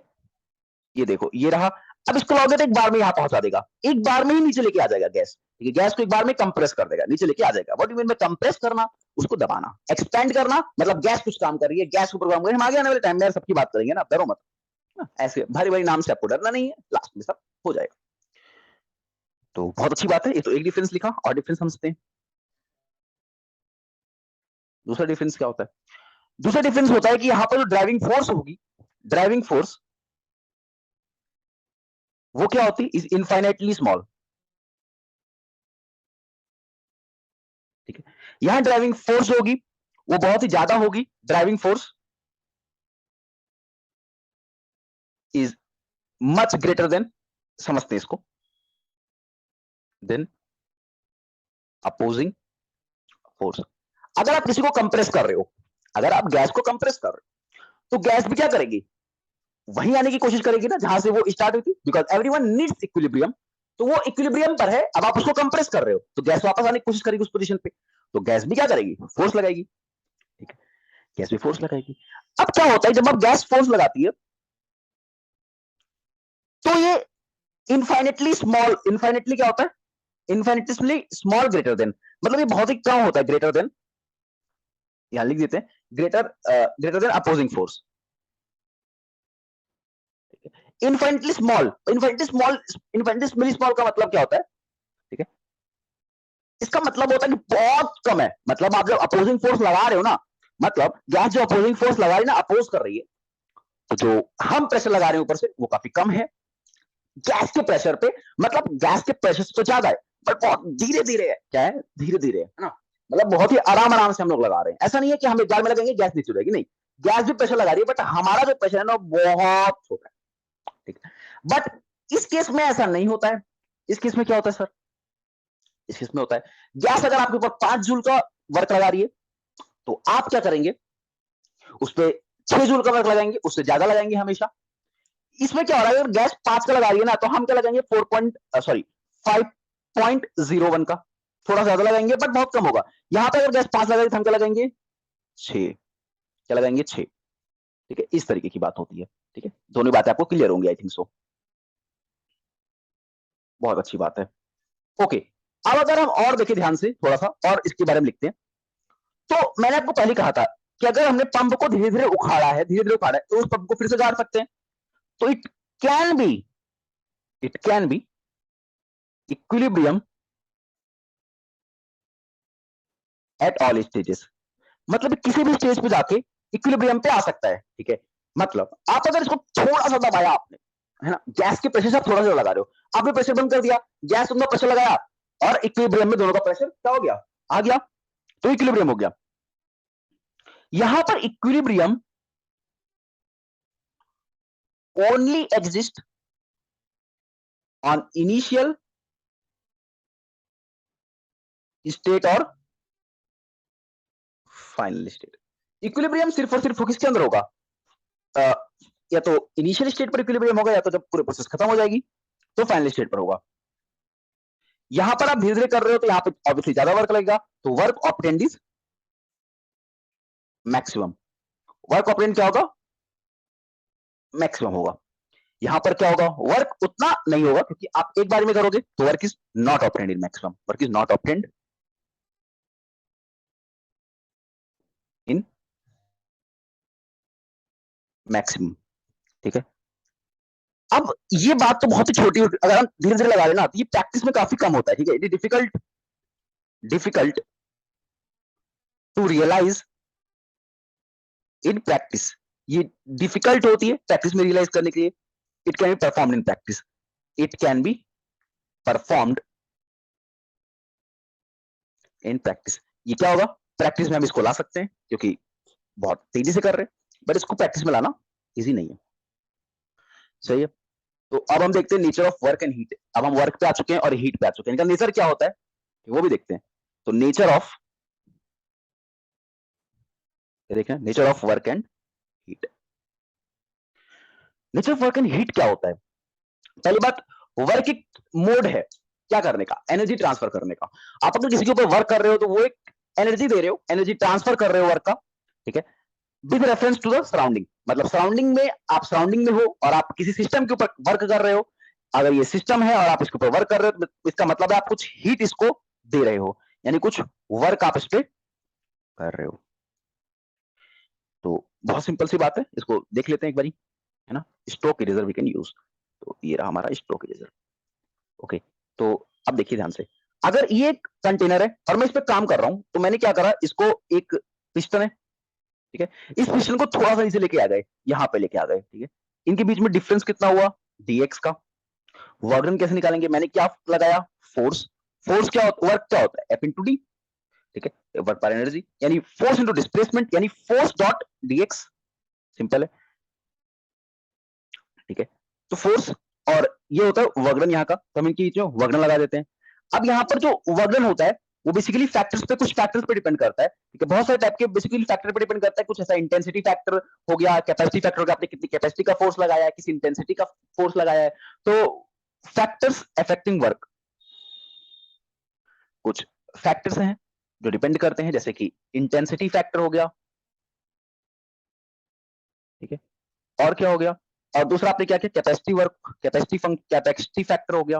ये देखो ये रहा, अब इसको लाओगे तो एक बार में यहां पहुंचा देगा, एक बार में ही नीचे लेके आ जाएगा गैस, ठीक है, गैस को एक बार में कंप्रेस कर देगा, नीचे लेके आ जाएगा। What you mean bye compress करना, उसको दबाना, एक्सपेंड करना, मतलब गैस कुछ काम कर रही है, गैस को प्रोग्राम करें, हम आगे आने वाले टाइम में सबकी बात करेंगे ना, डरो मत, ऐसे भारी भारी नाम से आपको डरना नहीं है, लास्ट में सब हो जाएगा। तो बहुत अच्छी बात है, ये तो एक डिफरेंस लिखा, और डिफरेंस समझते हैं। दूसरा डिफरेंस क्या होता है, दूसरा डिफरेंस होता है कि यहां पर जो ड्राइविंग फोर्स होगी, ड्राइविंग फोर्स वो क्या होती है, इज इनफाइनाइटली स्मॉल, ठीक है। यहां ड्राइविंग फोर्स होगी वो बहुत ही ज्यादा होगी, driving force is much greater than, समझते हैं इसको, देन अपोजिंग फोर्स। अगर आप किसी को कंप्रेस कर रहे हो, अगर आप गैस को कंप्रेस कर रहे हो, तो गैस भी क्या करेगी, वहीं आने की कोशिश करेगी ना जहां से वो स्टार्ट हुई थी, बिकॉज एवरीवन नीड्स इक्विलिब्रियम। तो वो इक्विलिब्रियम पर है, अब आप उसको कंप्रेस कर रहे हो, तो गैस वापस आने की कोशिश करेगी उस पोजीशन पे, तो गैस भी क्या करेगी, फोर्स लगाएगी, ठीक है, गैस भी फोर्स लगाएगी। अब क्या होता है, जब आप गैस फोर्स लगाती है, तो ये इनफाइनेटली स्मॉल, इनफाइनेटली क्या होता है, इनफाइनेटली स्मॉल ग्रेटर देन, मतलब ये बहुत ही कम होता है, ग्रेटर देन, यहां लिख देते हैं, greater than opposing force, infinitely small, infinitely small, infinitely small का मतलब क्या होता है, ठीक है, इसका मतलब होता है कि बहुत कम है, मतलब आप जब अपोजिंग फोर्स लगा रहे हो ना, मतलब गैस जो अपोजिंग फोर्स लगा रही है ना, अपोज कर रही है, तो जो हम प्रेशर लगा रहे हैं ऊपर से वो काफी कम है गैस के प्रेशर पे, मतलब गैस के प्रेशर से तो ज्यादा है, बट बहुत धीरे धीरे है, क्या है, धीरे धीरे है ना, मतलब बहुत ही आराम आराम से हम लोग लगा रहे हैं। ऐसा नहीं है कि हम एक बार में लगाएंगे गैस नीचे जाएगी, नहीं, गैस भी प्रेशर लगा रही है, बट हमारा जो प्रेशर है ना बहुत छोटा है, ठीक है। बट इस केस में ऐसा नहीं होता है, इस केस में क्या होता है सर, इस केस में होता है, गैस अगर आपके ऊपर 5 जूल का वर्क लगा रही है, तो आप क्या करेंगे, उस पर 6 जूल का वर्क लगाएंगे, उससे ज्यादा लगाएंगे हमेशा। इसमें क्या हो रहा है, अगर गैस 5 का लगा रही है ना, तो हम क्या लगाएंगे, 5.01 का, थोड़ा ज्यादा लगाएंगे बट बहुत कम होगा। यहां पर अगर गैस 5 लगाएंगे तो हम क्या लगाएंगे, 6, क्या लगाएंगे, 6, ठीक है, इस तरीके की बात होती है, ठीक है, दोनों बातें आपको क्लियर होंगी आई थिंक सो, बहुत अच्छी बात है। ओके, अब अगर हम और देखें ध्यान से थोड़ा सा और इसके बारे में लिखते हैं, तो मैंने आपको पहले कहा था कि अगर हमने पंप को धीरे धीरे उखाड़ा है, धीरे धीरे उखाड़ा है, तो उस पंप को फिर से गाड़ सकते हैं। तो can be it can B equilibrium at all stages, मतलब किसी भी स्टेज पे जाके इक्विलिब्रियम पे आ सकता है, ठीक है। मतलब आप अगर इसको थोड़ा सा दबाया आपने, है ना, गैस के प्रेशर से आप थोड़ा सा लगा रहे हो, आपने प्रेशर बंद कर दिया, गैस तुमने प्रेशर लगाया, और इक्विलिब्रियम में दोनों का प्रेशर क्या हो गया, आ गया, तो इक्विलिब्रियम हो गया। यहां पर equilibrium only exist on initial state और फाइनल स्टेट। इक्विलिब्रियम सिर्फ और सिर्फ किसके अंदर होगा, या तो इनिशियल स्टेट पर इक्विलिब्रियम होगा, या तो जब पूरी प्रोसेस खत्म हो जाएगी तो फाइनल स्टेट पर होगा। यहां पर आप धीरे धीरे कर रहे हो तो यहाँ पे ऑब्वियसली ज्यादा वर्क लगेगा, तो work obtained is maximum. Work obtained क्या होगा? मैक्सिमम होगा। यहां पर क्या होगा? वर्क उतना नहीं होगा, क्योंकि आप एक बार में करोगे तो work is not obtained in maximum, work is not obtained in maximum. ठीक है, अब ये बात तो बहुत ही छोटी, अगर हम धीरे धीरे लगा लेना तो ये प्रैक्टिस में काफी कम होता है। ठीक है, it is difficult to realise in practice. ये डिफिकल्ट होती है प्रैक्टिस में रियलाइज करने के लिए। It can be performed in practice, it can be performed in practice. ये क्या होगा? प्रैक्टिस में हम इसको ला सकते हैं क्योंकि बहुत तेजी से कर रहे हैं, बट इसको प्रैक्टिस में लाना इजी नहीं है। सही है, तो अब हम देखते हैं nature of work and heat. अब हम वर्क पे आ चुके हैं और हीट पे आ चुके हैं, इनका नेचर क्या होता है वो भी देखते हैं। तो नेचर ऑफ, देखें nature of work and heat. Nature of work and heat क्या होता है? पहली बात, वर्क एक मोड है क्या करने का? एनर्जी ट्रांसफर करने का। आप अगर किसी के ऊपर वर्क कर रहे हो तो वो एक एनर्जी दे रहे हो, एनर्जी ट्रांसफर कर रहे हो वर्क का। ठीक है, with reference to the surrounding, मतलब सराउंडिंग में, आप सराउंडिंग में हो और आप किसी सिस्टम के ऊपर वर्क कर रहे हो। अगर ये सिस्टम है और आप इसके ऊपर वर्क कर रहे हो तो इसका मतलब है आप कुछ हीट इसको दे रहे हो, यानी कुछ वर्क आप इस पे कर रहे हो। तो बहुत सिंपल सी बात है, इसको देख लेते हैं एक बारी, है ना। Stroke eraser we can use. तो ये रहा हमारा स्ट्रोक इरेजर। ओके, तो अब देखिए ध्यान से, अगर ये एक कंटेनर है और मैं इस पे काम कर रहा हूं, तो मैंने क्या करा, इसको एक पिस्टन है, ठीक है, इस पिस्टन को थोड़ा सा नीचे लेके आ गए, यहां पे लेके आ गए। ठीक है, इनके बीच में डिफरेंस कितना हुआ? dx का। वर्क डन कैसे निकालेंगे? मैंने क्या लगाया? फोर्स। फोर्स क्या होता है? वर्क क्या होता है? F into D. ठीक है, वर्क पर एनर्जी, यानी फोर्स इंटू डिस्प्लेसमेंट, यानी फोर्स डॉट dx। सिंपल है। ठीक है, तो फोर्स और ये होता है वर्क डन यहाँ का, तो हम इनके बीच में वर्क डन लगा देते हैं। अब यहाँ पर जो वर्क डन होता है वो बेसिकली फैक्टर्स पे, कुछ फैक्टर्स पे डिपेंड करता है। ठीक है, बहुत सारे टाइप के बेसिकली फैक्टर पे डिपेंड करता है। कुछ ऐसा इंटेंसिटी फैक्टर हो गया, कैपेसिटी फैक्टर हो गया, आपने कितनी कैपेसिटी का फोर्स लगाया है, किसी इंटेंसिटी का फोर्स लगाया है। तो फैक्टर्स अफेक्टिंग वर्क, कुछ फैक्टर्स हैं जो डिपेंड करते हैं, जैसे कि इंटेंसिटी फैक्टर हो गया। ठीक है, और क्या हो गया? और दूसरा आपने क्या किया? कैपेसिटी वर्क, कैपेसिटी फैक्टर हो गया।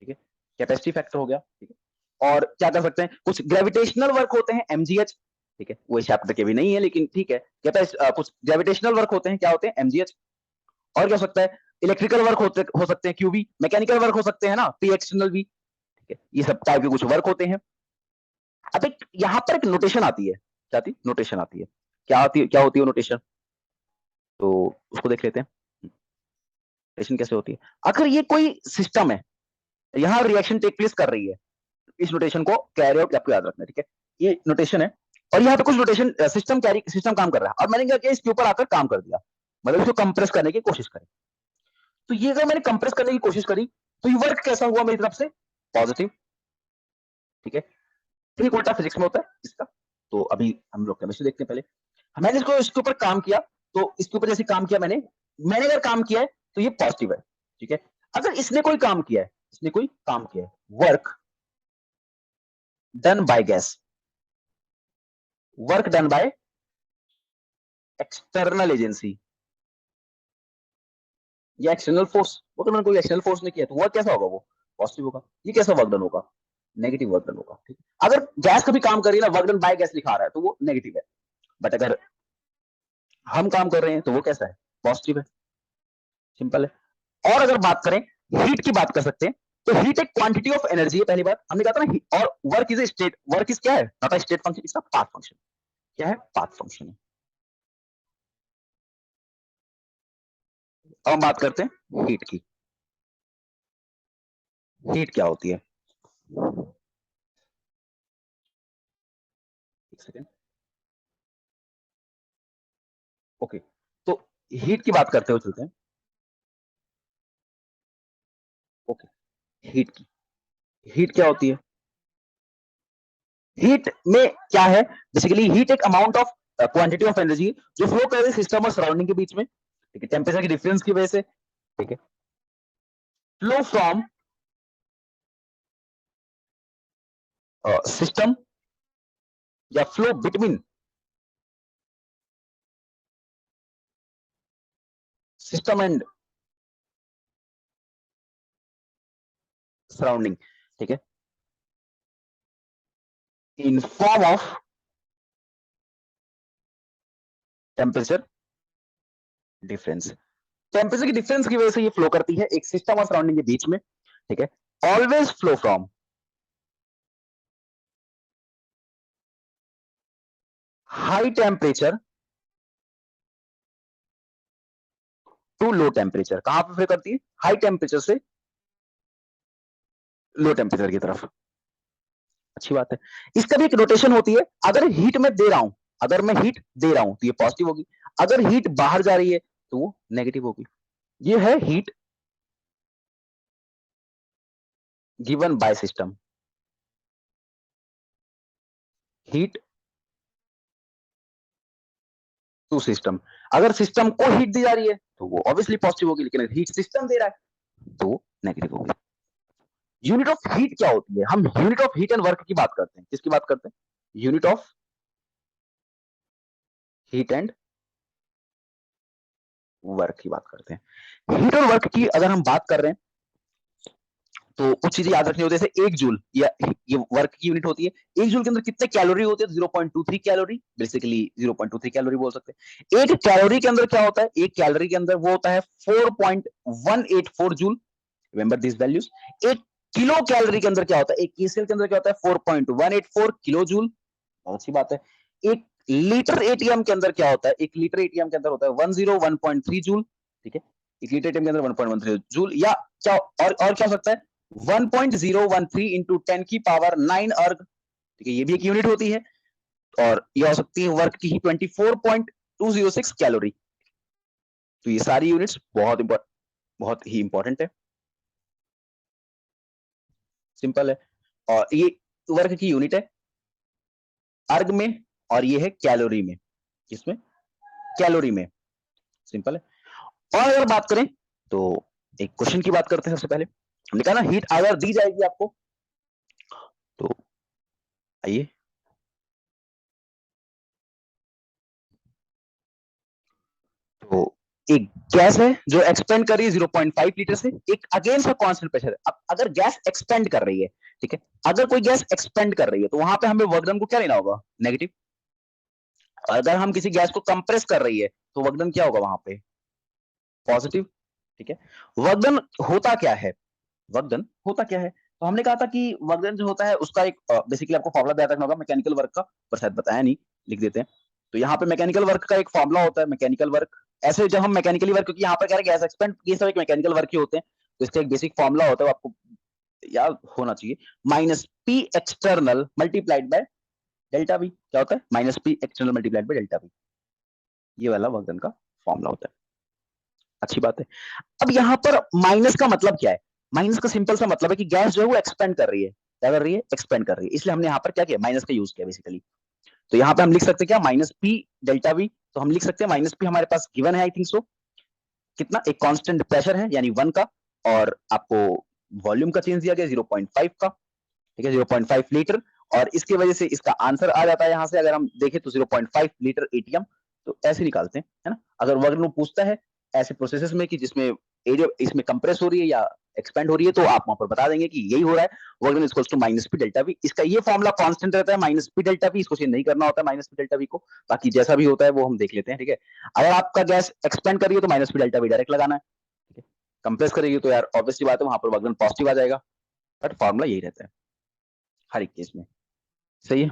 ठीक है, कैपेसिटी फैक्टर हो गया। ठीक है, और क्या कर सकते हैं? कुछ ग्रेविटेशनल वर्क होते हैं, mgh। ठीक है, वो इस चैप्टर के भी नहीं है, लेकिन ठीक है, कुछ ग्रेविटेशनल वर्क होते हैं, क्या होते हैं? mgh। और क्या हो सकता है? इलेक्ट्रिकल वर्क हो सकते हैं, क्यूबी। मैकेनिकल वर्क हो सकते हैं ना, पी एक्सटर्नल भी। ठीक है, ये सब टाइप के कुछ वर्क होते हैं। अब एक यहाँ पर एक नोटेशन आती है, क्या आती? नोटेशन आती है। क्या आती है, क्या होती है नोटेशन? तो उसको देख लेते हैं, नोटेशन कैसे होती है। अगर ये कोई सिस्टम है, यहाँ रिएक्शन टेक प्लेस कर रही है, इस नोटेशन को कैरी आउट आपको याद रखना है। ठीक है, ये नोटेशन है और यहाँ पे कुछ नोटेशन, सिस्टम काम कर रहा है और मैंने क्या किया, इसके ऊपर आकर काम कर दिया, मतलब इसको कंप्रेस करने की कोशिश करें। तो ये अगर मैंने कंप्रेस करने की कोशिश करी तो ये वर्क कैसा हुआ मेरी तरफ से? पॉजिटिव। ठीक है, ठीक उल्टा फिजिक्स में होता है इसका। तो अभी हम लोग केमिस्ट्री देखते हैं पहले। मैंने इसको, इसके ऊपर काम किया, तो इसके ऊपर जैसे काम किया मैंने मैंने अगर काम किया है तो ये पॉजिटिव है। ठीक है, अगर इसने कोई काम किया है, इसने कोई काम किया है, work done by gas, work done by external agency या एक्सटर्नल फोर्स, वो तो कोई एक्सटर्नल फोर्स ने किया, तो वर्क कैसा होगा? वो पॉजिटिव होगा। ये कैसा वर्क डन होगा? नेगेटिव वर्क डन होगा। ठीक, अगर गैस का भी काम कर रही है ना, वर्क डन बाय गैस लिखा रहा है तो वो नेगेटिव है, बट अगर हम काम कर रहे हैं तो वो कैसा है? पॉजिटिव है। सिंपल है। और अगर बात करें, हीट की बात कर सकते हैं, तो हीट एक क्वांटिटी ऑफ एनर्जी है, पहली बात हमने कहा था ना। और work is a state, work is क्या है? नॉट अ स्टेट फंक्शन, इसका पाथ फंक्शन। क्या है? पाथ फंक्शन है। अब हम बात करते हैं हीट की। हीट क्या होती है? एक सेकेंड। ओके, तो हीट की बात करते हुए चलते हैं। ओके, हीट की, हीट क्या होती है? हीट में क्या है? बेसिकली हीट एक amount of quantity of energy जो फ्लो कर रही है सिस्टम और सराउंडिंग के बीच में, ठीक है, टेम्परेचर के डिफरेंस की वजह से, ठीक है, फ्लो फ्रॉम सिस्टम या flow between system and surrounding, ठीक है, in form of temperature difference. Temperature की डिफरेंस की वजह से ये फ्लो करती है एक सिस्टम और सराउंडिंग के बीच में, ठीक है, always flow from high temperature to low temperature. कहां पे फ्लो करती है? हाई टेम्परेचर से लो टेम्परेचर की तरफ। अच्छी बात है। इसका भी एक रोटेशन होती है, अगर हीट में दे रहा हूं, अगर मैं हीट दे रहा हूं तो ये पॉजिटिव होगी, अगर हीट बाहर जा रही है तो वो नेगेटिव होगी। ये है heat given by system, heat to system. अगर सिस्टम को हीट दी जा रही है तो वो ऑब्वियसली पॉजिटिव होगी, लेकिन अगर हीट सिस्टम दे रहा है तो नेगेटिव होगी। यूनिट ऑफ हीट क्या होती है? हम unit of heat and work की बात करते हैं। किसकी बात करते हैं? Unit of heat and work की बात करते हैं। हीट और वर्क की अगर हम बात कर रहे हैं तो कुछ चीजें याद रखनी होती है, जैसे एक जूल या ये वर्क की यूनिट होती है। एक जूल के अंदर कितने कैलोरी होते हैं? 0.23 कैलोरी, बेसिकली 0.23 कैलोरी बोल सकते हैं। एक कैलोरी के अंदर क्या होता है? एक कैलोरी के अंदर वो होता है 4.184 जूल। Remember this values. एक किलो कैलोरी के अंदर क्या होता है? एक केसीएल के अंदर क्या होता है? 4.184 किलो जूल। बहुत अच्छी बात है। एक लीटर एटीएम के अंदर क्या होता है? एक लीटर एटीएम के अंदर होता है 101.3 जूल, ठीक है, एक लीटर एटीएम के अंदर 1.13 जूल। या क्या और क्या हो सकता है? 1.013 इंटू 10 की पावर 9 अर्ग, ठीक है, ये भी एक यूनिट होती है। और ये हो सकती है वर्क की 24.206 कैलोरी। तो ये सारी यूनिट्स बहुत ही इंपॉर्टेंट है, सिंपल है। और ये वर्क की यूनिट है अर्ग में, और ये है कैलोरी में। किसमें? कैलोरी में। सिंपल है। और अगर बात करें तो एक क्वेश्चन की बात करते हैं। सबसे पहले हमने कहा ना हीट अगर दी जाएगी आपको, तो आइए तो एक गैस है जो एक्सपेंड कर रही है 0.5 लीटर से, एक अगेंस्ट का कांस्टेंट प्रेशर है। अब अगर गैस एक्सपेंड कर रही है, ठीक है, अगर कोई गैस एक्सपेंड कर रही है तो वहां पे हमें वर्क डन को क्या लेना होगा? नेगेटिव। अगर हम किसी गैस को कंप्रेस कर रही है तो वर्क डन क्या होगा वहां पे? पॉजिटिव, ठीक है। वर्क डन होता क्या है? वर्क डन होता क्या है? तो हमने कहा था कि वर्क डन जो होता है उसका एक बेसिकली आपको फॉर्मूला याद रखना होगा मैकेनिकल वर्क का, पर शायद बताया नहीं, लिख देते हैं। तो यहाँ पे मैकेनिकल वर्क का एक फॉर्मूला होता है, मैकेनिकल वर्क। ऐसे जब हम मैकेनिकली वर्क, क्योंकि यहाँ पर क्या है गैस एक्सपेंड, ये सब एक मैकेनिकल वर्क ही होते हैं, तो इसका एक बेसिक फॉर्मूला होता है, वो आपको याद होना चाहिए। Minus P external multiplied by delta we. क्या होता है? Minus P external multiplied by delta we. ये वाला वर्क डन का फॉर्मूला होता है। अच्छी बात है। अब यहाँ पर माइनस का मतलब क्या है? माइनस का सिंपल सा मतलब है कि गैस जो है वो एक्सपेंड कर रही है। क्या कर रही है? एक्सपेंड कर रही है। इसलिए हमने यहाँ पर क्या किया? माइनस का यूज किया बेसिकली। तो यहाँ पे हम लिख सकते हैं क्या? Minus P delta we. तो हम लिख सकते हैं माइनस पी हमारे पास गिवन है, आई थिंक सो। कितना? एक कांस्टेंट प्रेशर है यानी 1 का, और आपको वॉल्यूम का चेंज दिया गया 0.5 का, ठीक है, 0.5 लीटर। और इसकी वजह से इसका आंसर आ जाता है यहाँ से, अगर हम देखें तो 0.5 लीटर एटीएम। तो ऐसे निकालते हैं, है ना। अगर वर्क पूछता है ऐसे प्रोसेसेस में कि जिसमें एरिया इसमें कंप्रेस हो रही है या एक्सपेंड हो रही है, तो आप वहां पर बता देंगे कि यही हो रहा है, work done equals to minus P delta V. इसका ये फॉर्मूला कांस्टेंट रहता है, माइनस पी डेल्टा वी। इसको चेंज नहीं करना होता है माइनस पी डेल्टा वी को, बाकी जैसा भी होता है वो हम देख लेते हैं, ठीक है। अगर आपका गैस एक्सपेंड कर रही है तो minus P delta we direct लगाना है, ठीक है। कंप्रेस करेगी तो यार ऑब्वियसली बात है वहां पर वर्क डन पॉजिटिव आ जाएगा, बट फॉर्मूला यही रहता है हर एक केस में। सही है।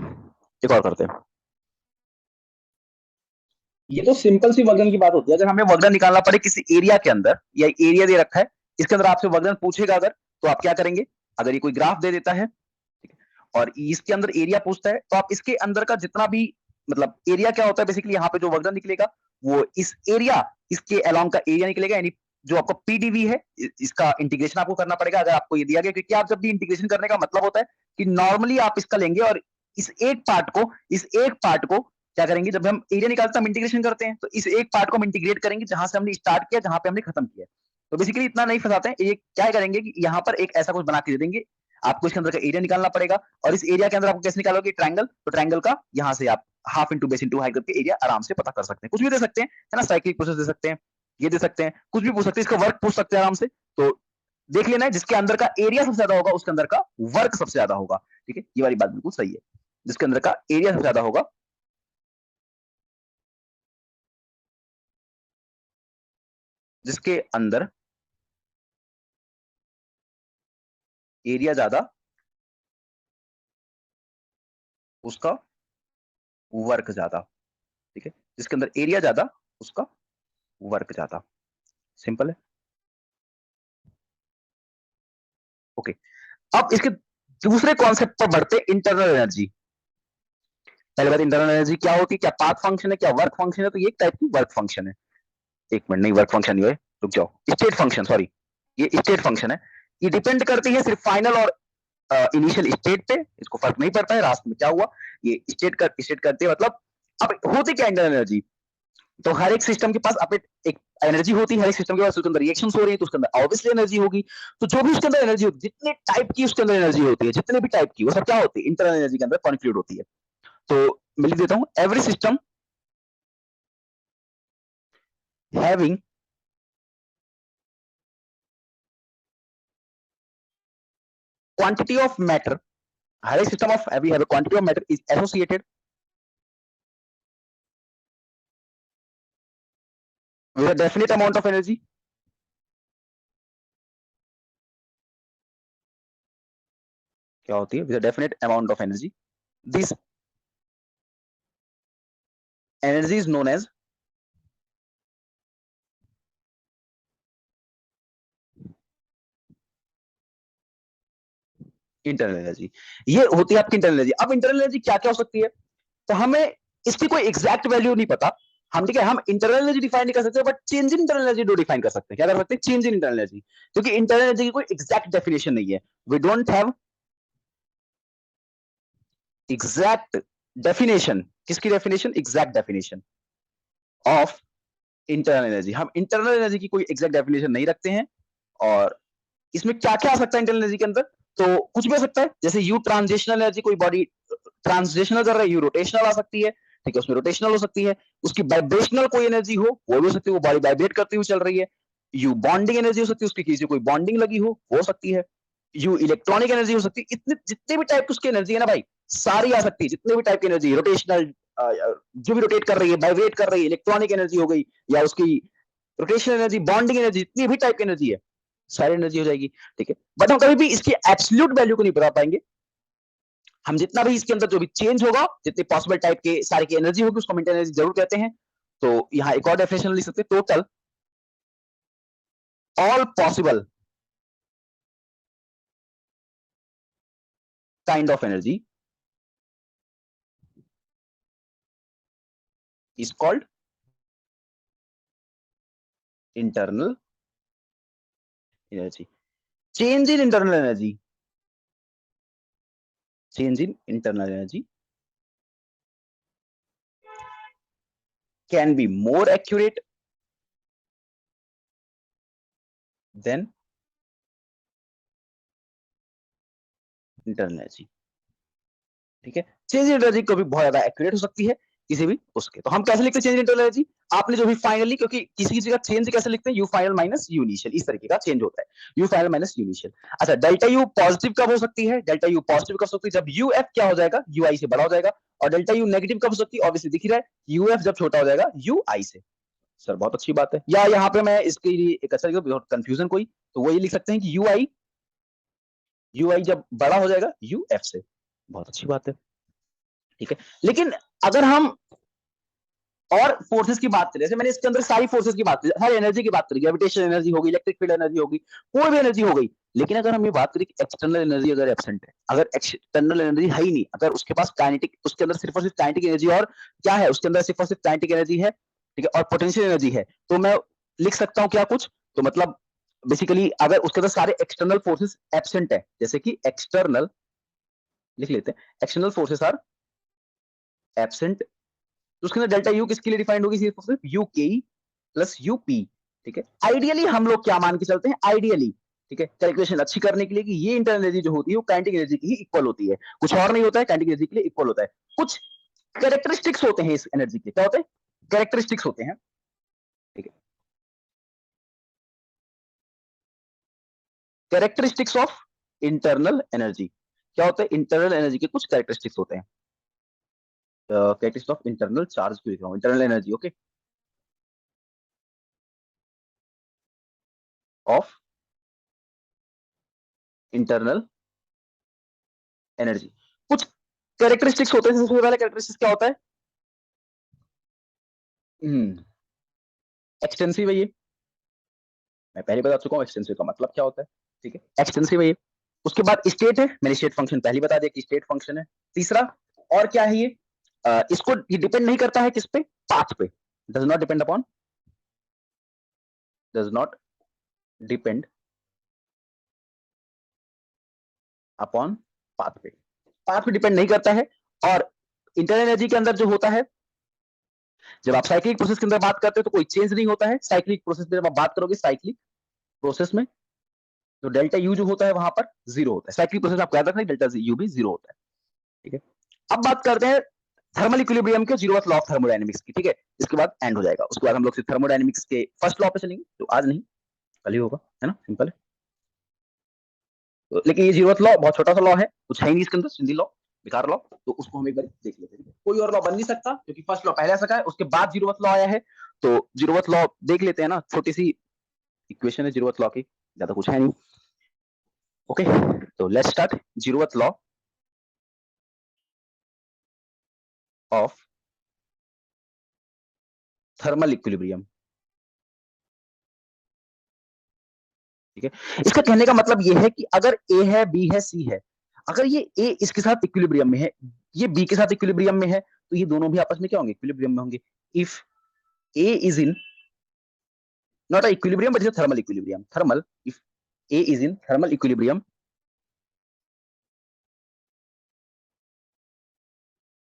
एक और करते हैं। ये तो सिंपल सी वर्क डन की बात होती है। अगर हमें वर्क डन निकालना पड़े किसी एरिया के अंदर, या एरिया दे रखा है, इसके अंदर आपसे वर्क डन पूछेगा अगर, तो आप क्या करेंगे? अगर ये कोई ग्राफ दे देता है, ठीक है, और इसके अंदर एरिया पूछता है, तो आप इसके अंदर का जितना भी, मतलब एरिया क्या होता है बेसिकली, यहाँ पे जो वर्क डन निकलेगा वो इस एरिया, इसके अलोंग का एरिया निकलेगा, यानी जो आपका पीडीवी है इसका इंटीग्रेशन आपको करना पड़ेगा अगर आपको ये दिया गया। क्योंकि आप जब भी इंटीग्रेशन करने का मतलब होता है कि नॉर्मली आप इसका लेंगे और इस एक पार्ट को क्या करेंगे, जब हम एरिया निकालते हैं हम इंटीग्रेशन करते हैं, तो इस एक पार्ट को हम इंटीग्रेट करेंगे जहां से हमने स्टार्ट किया, जहां पे हमने खत्म किया। तो बेसिकली इतना नहीं फंसाते हैं, ये क्या करेंगे कि यहाँ पर एक ऐसा कुछ बना के दे देंगे, आपको इसके अंदर का एरिया निकालना पड़ेगा, और इस एरिया के अंदर आपको कैसे निकालोगे, ट्रायंगल, तो ट्रायंगल का यहाँ से आप half into base into height करके एरिया आराम से पता कर सकते हैं। कुछ भी दे सकते हैं, है ना, साइक्लिक प्रोसेस दे सकते हैं, ये दे सकते हैं, कुछ भी पूछ सकते हैं, इसका वर्क पूछ सकते हैं आराम से। तो देख लेना है, जिसके अंदर का एरिया सबसे ज्यादा होगा उसके अंदर का वर्क सबसे ज्यादा होगा। ठीक है, ये वाली बात बिल्कुल सही है, जिसके अंदर का एरिया सबसे ज्यादा होगा जिसके अंदर एरिया ज्यादा उसका वर्क ज्यादा। ठीक है, जिसके अंदर एरिया ज्यादा उसका वर्क ज्यादा, सिंपल है। ओके, अब इसके दूसरे कॉन्सेप्ट पर बढ़ते, इंटरनल एनर्जी। पहले बात, इंटरनल एनर्जी क्या होती है, क्या पाथ फंक्शन है, क्या वर्क फंक्शन है, तो ये एक टाइप की वर्क फंक्शन है। एक मिनट, नहीं वर्क फंक्शन नहीं है, रुक जाओ, स्टेट फंक्शन, सॉरी, ये स्टेट फंक्शन है। ये डिपेंड करती है सिर्फ फाइनल और इनिशियल स्टेट पे, इसको फर्क नहीं पड़ता है रास्ते में क्या हुआ, ये स्टेट करते हैं। मतलब अब होती क्या इंटरनल एनर्जी, तो हर एक सिस्टम के पास अपने एक एनर्जी होती है, हर एक सिस्टम के पास उसके अंदर रिएक्शंस हो रही है, तो उसके अंदर ऑब्वियसली एनर्जी होगी। तो जो भी उसके अंदर एनर्जी होती है, जितने टाइप की उसके अंदर एनर्जी होती है, जितने भी टाइप की, वो सब क्या होती है, इंटरनल एनर्जी के अंदर कॉन्क्लूड होती है। तो मैं लिख देता हूं, every system having quantity of matter, हर एक system of we have a quantity of matter is associated with a definite amount of energy. क्या होती है, with a definite amount of energy. This energy is known as internal energy. ये होती है आपकी इंटरनल एनर्जी। अब इंटरनल एनर्जी क्या क्या हो सकती है, तो हमें इसकी कोई एग्जैक्ट वैल्यू नहीं पता हम, ठीक है, हम इंटरनल एनर्जी डिफाइन नहीं कर सकते, but change in internal energy define कर सकते हैं। क्या कर सकते हैं, चेंज इन इंटरनल एनर्जी, क्योंकि इंटरनल एनर्जी की कोई एग्जैक्ट डेफिनेशन नहीं है, we don't have exact definition. किसकी definition, exact definition of internal energy. हम इंटरनल एनर्जी की कोई एग्जैक्ट डेफिनेशन नहीं रखते हैं। और इसमें क्या क्या आ सकता है इंटरनल एनर्जी के अंदर, तो कुछ भी हो सकता है, जैसे यू ट्रांजिशनल एनर्जी, कोई बॉडी ट्रांजिशनल कर रहा है, यू रोटेशनल आ सकती है। ठीक है, उसमें रोटेशनल हो सकती है। उसकी वाइब्रेशनल कोई एनर्जी हो, वो भी हो सकती है, वो बॉडी वाइब्रेट करती हुई चल रही है। यू बॉन्डिंग एनर्जी हो सकती है, उसकी किसी कोई बॉन्डिंग लगी हो सकती है। यू इलेक्ट्रॉनिक एनर्जी हो सकती है। इतने जितने भी टाइप की उसकी एनर्जी है ना भाई, सारी आ सकती है, जितने भी टाइप की एनर्जी, रोटेशनल, जो भी रोटेट कर रही है, वाइब्रेट कर रही है, इलेक्ट्रॉनिक एनर्जी हो गई, या उसकी रोटेशनल एनर्जी, बॉन्डिंग एनर्जी, जितनी भी टाइप की एनर्जी है, सारी एनर्जी हो जाएगी। ठीक है, बट हम कभी भी इसकी एब्सोल्यूट वैल्यू को नहीं बता पाएंगे। हम जितना भी इसके अंदर जो भी चेंज होगा, जितने पॉसिबल टाइप के सारे की एनर्जी होगी, उसको इंटरनल एनर्जी जरूर कहते हैं। तो यहाँ एक और डेफिनेशन लिख सकते हैं, total all possible kind of energy is called internal energy. Change in internal energy, change in internal energy can be more accurate than internal energy। ठीक है, चेंज इन एनर्जी कभी बहुत ज्यादा एक्यूरेट हो सकती है किसी भी उसके। तो हम कैसे लिखते हैं चेंज इन इंटरनल एनर्जी, आपने जो भी फाइनली, क्योंकि किसी किसी का चेंज कैसे लिखते हैं, you final minus you initial, इस तरीके का चेंज होता है, you final minus you initial. अच्छा, डेल्टा यू पॉजिटिव कब हो सकती है, डेल्टा यू पॉजिटिव कब हो सकती है, जब यू एफ क्या हो जाएगा, यू आई से बड़ा हो जाएगा। और डेल्टा यू नेगेटिव कब हो सकती है, ऑब्वियसली दिख ही रहा है, यू एफ जब छोटा हो जाएगा यू आई से। सर बहुत अच्छी बात है, या यहाँ पे मैं इसके लिए एक अच्छा कंफ्यूजन कोई, तो वो ये लिख सकते हैं कि यू आई जब बड़ा हो जाएगा यू एफ से। बहुत अच्छी बात है, ठीक है। लेकिन अगर हम और फोर्सेस की बात करें, जैसे मैंने इसके अंदर सारी फोर्सेस की बात करी, हर एनर्जी की बात करी, ग्रेविटेशन एनर्जी होगी, इलेक्ट्रिक फील्ड एनर्जी होगी, कोई भी एनर्जी हो गई। लेकिन अगर हम ये बात करें कि एक्सटर्नल एनर्जी अगर एब्सेंट है, अगर एक्सटर्नल एनर्जी है ही नहीं, अगर उसके पास काइनेटिक, उसके अंदर सिर्फ और सिर्फ काइनेटिक एनर्जी, और क्या है उसके अंदर, सिर्फ और सिर्फ काइनेटिक एनर्जी है, ठीक है, और पोटेंशियल एनर्जी है, तो मैं लिख सकता हूँ क्या कुछ, तो मतलब बेसिकली अगर उसके अंदर सारे एक्सटर्नल फोर्सेस एब्सेंट है, जैसे कि एक्सटर्नल लिख लेते हैं, एक्सटर्नल फोर्सेस आर एब्सेंट तो उसके अंदर डेल्टा यू किसके लिए डिफाइंड होगी, सिर्फ यू के प्लस यूपी। ठीक है, आइडियली हम लोग क्या मान के चलते हैं, आइडियली, ठीक है, कैलकुलेशन अच्छी करने के लिए कि ये इंटरनल एनर्जी जो होती है वो काइनेटिक एनर्जी की ही इक्वल होती है, कुछ और नहीं होता है, काइनेटिक एनर्जी के लिए इक्वल होता है। कुछ कैरेक्टरिस्टिक्स होते हैं इस एनर्जी के, क्या होते हैं, कैरेक्टरिस्टिक्स होते हैं। ठीक है, कैरेक्टरिस्टिक्स ऑफ इंटरनल एनर्जी, क्या होता है, इंटरनल एनर्जी के कुछ कैरेक्टरिस्टिक्स होते हैं। कैरेक्टरिस्टिक्स ऑफ इंटरनल चार्ज क्यों लिख रहा हूं, internal energy, okay, of internal energy, कुछ कैरेक्टरिस्टिक्स होते हैं। सबसे पहला कैरेक्टरिस्टिक्स क्या होता है, एक्सटेंसिव है ये, मैं पहले बता चुका हूँ एक्सटेंसिव का मतलब क्या होता है। ठीक है, एक्सटेंसिव है ये। उसके बाद स्टेट है, मैंने स्टेट फंक्शन पहले बता दिया कि स्टेट फंक्शन है। तीसरा और क्या है ये, इसको ये डिपेंड नहीं करता है किस पे, पाथ पे, does not depend upon, does not depend upon path पे, पाथ पे डिपेंड नहीं करता है। और इंटरनल एनर्जी के अंदर जो होता है, जब आप साइक्लिक प्रोसेस के अंदर बात करते हो तो कोई चेंज नहीं होता है। साइक्लिक प्रोसेस में जब आप बात करोगे, साइक्लिक प्रोसेस में तो डेल्टा यू जो होता है वहां पर जीरो होता है। साइक्लिक प्रोसेस आपको याद रखना है, डेल्टा यू भी जीरो होता है। ठीक है, अब बात करते हैं थर्मल इक्विलिब्रियम के, जीरोथ लॉ ऑफ थर्मोडायनेमिक्स की। ठीक है, इसके बाद एंड हो जाएगा, उसके बाद हम लोग सिर्फ थर्मोडायनेमिक्स के फर्स्ट लॉ पे चलेंगे, जो आज नहीं कल ही होगा, है ना, सिंपल है। तो लेकिन ये जीरोथ लॉ बहुत छोटा सा लॉ है, कुछ है नहीं इसके अंदर, सिंधी लॉ, बेकार लॉ, तो उसको हम एक बार देख लेते हैं। कोई और लॉ बन नहीं सकता क्योंकि फर्स्ट लॉ पहले आ सका है, उसके बाद जीरोथ लॉ आया है। तो जीरोथ लॉ देख लेते हैं ना, छोटी सी इक्वेशन है जीरोथ लॉ की, ज्यादा कुछ है नहीं। ओके, तो let's start zeroth law of thermal equilibrium. ठीक है, इसका कहने का मतलब ये है कि अगर ए है, बी है, सी है, अगर ये ए इसके साथ इक्विलिब्रियम में है, ये बी के साथ इक्विलिब्रियम में है, तो ये दोनों भी आपस में क्या होंगे, इक्विलिब्रियम में होंगे। If A is in not a equilibrium but is a thermal equilibrium, thermal, if A is in thermal equilibrium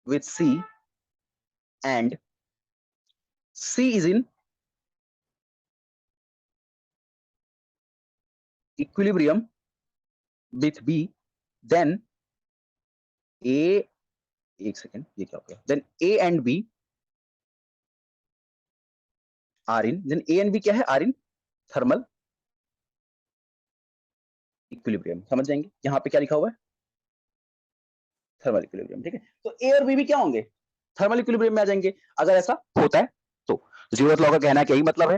with C and C is in equilibrium with B, then A, एक सेकेंड ये क्या हो गया, then A and B are in, then A and B क्या है, are in thermal equilibrium। समझ जाएंगे यहाँ पे क्या लिखा हुआ है, थर्मल इक्विलिब्रियम। ठीक है, तो ए और बी भी क्या होंगे, थर्मल इक्विलिब्रियम में आ जाएंगे अगर ऐसा होता है तो। जीरोथ लॉ का कहना है कि यही मतलब है।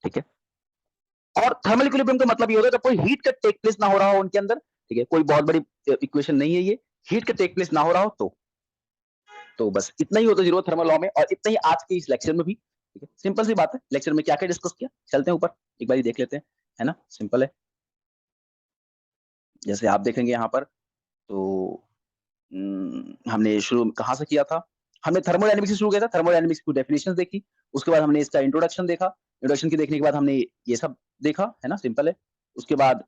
ठीक है, और थर्मल इक्विलिब्रियम का मतलब ये होता है जब कोई हीट का टेक प्लेस ना हो रहा हो उनके अंदर। ठीक है, कोई बहुत बड़ी इक्वेशन नहीं है ये, हीट का टेक प्लेस ना हो रहा हो तो बस इतना ही होता है जीरो थर्मल लॉ में, और इतना ही आज के इस लेक्चर में भी। ठीक है, सिंपल सी बात है, लेक्चर में क्या क्या डिस्कस किया, चलते हैं ऊपर एक बार देख लेते हैं, है ना, सिंपल है। जैसे आप देखेंगे यहाँ पर, तो हमने शुरू कहाँ से किया था, हमने थर्मोडायनेमिक्स से शुरू किया था, थर्मोडायनेमिक्स की डेफिनेशन देखी, उसके बाद हमने इसका इंट्रोडक्शन देखा, इंट्रोडक्शन की देखने के बाद हमने ये सब देखा, है ना, सिंपल है। उसके बाद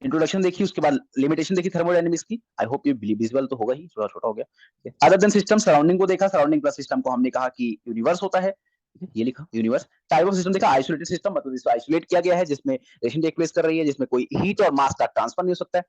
इंट्रोडक्शन देखी, उसके बाद लिमिटेशन देखी थर्मोडायनेमिक्स की। आई होप ये विजुअल तो होगा ही, थोड़ा छोटा हो गया। अदर देन सिस्टम, सराउंडिंग को देखा, सराउंडिंग प्लस सिस्टम को हमने कहा कि यूनिवर्स होता है, ये लिखा यूनिवर्स। टाइप ऑफ सिस्टम देखा, आइसोलेटेड सिस्टम, मतलब इसको आइसोलेट किया गया है जिसमें रिएक्शन टेक प्लेस कर रही है, जिसमें कोई हीट और मास का ट्रांसफर नहीं हो सकता है।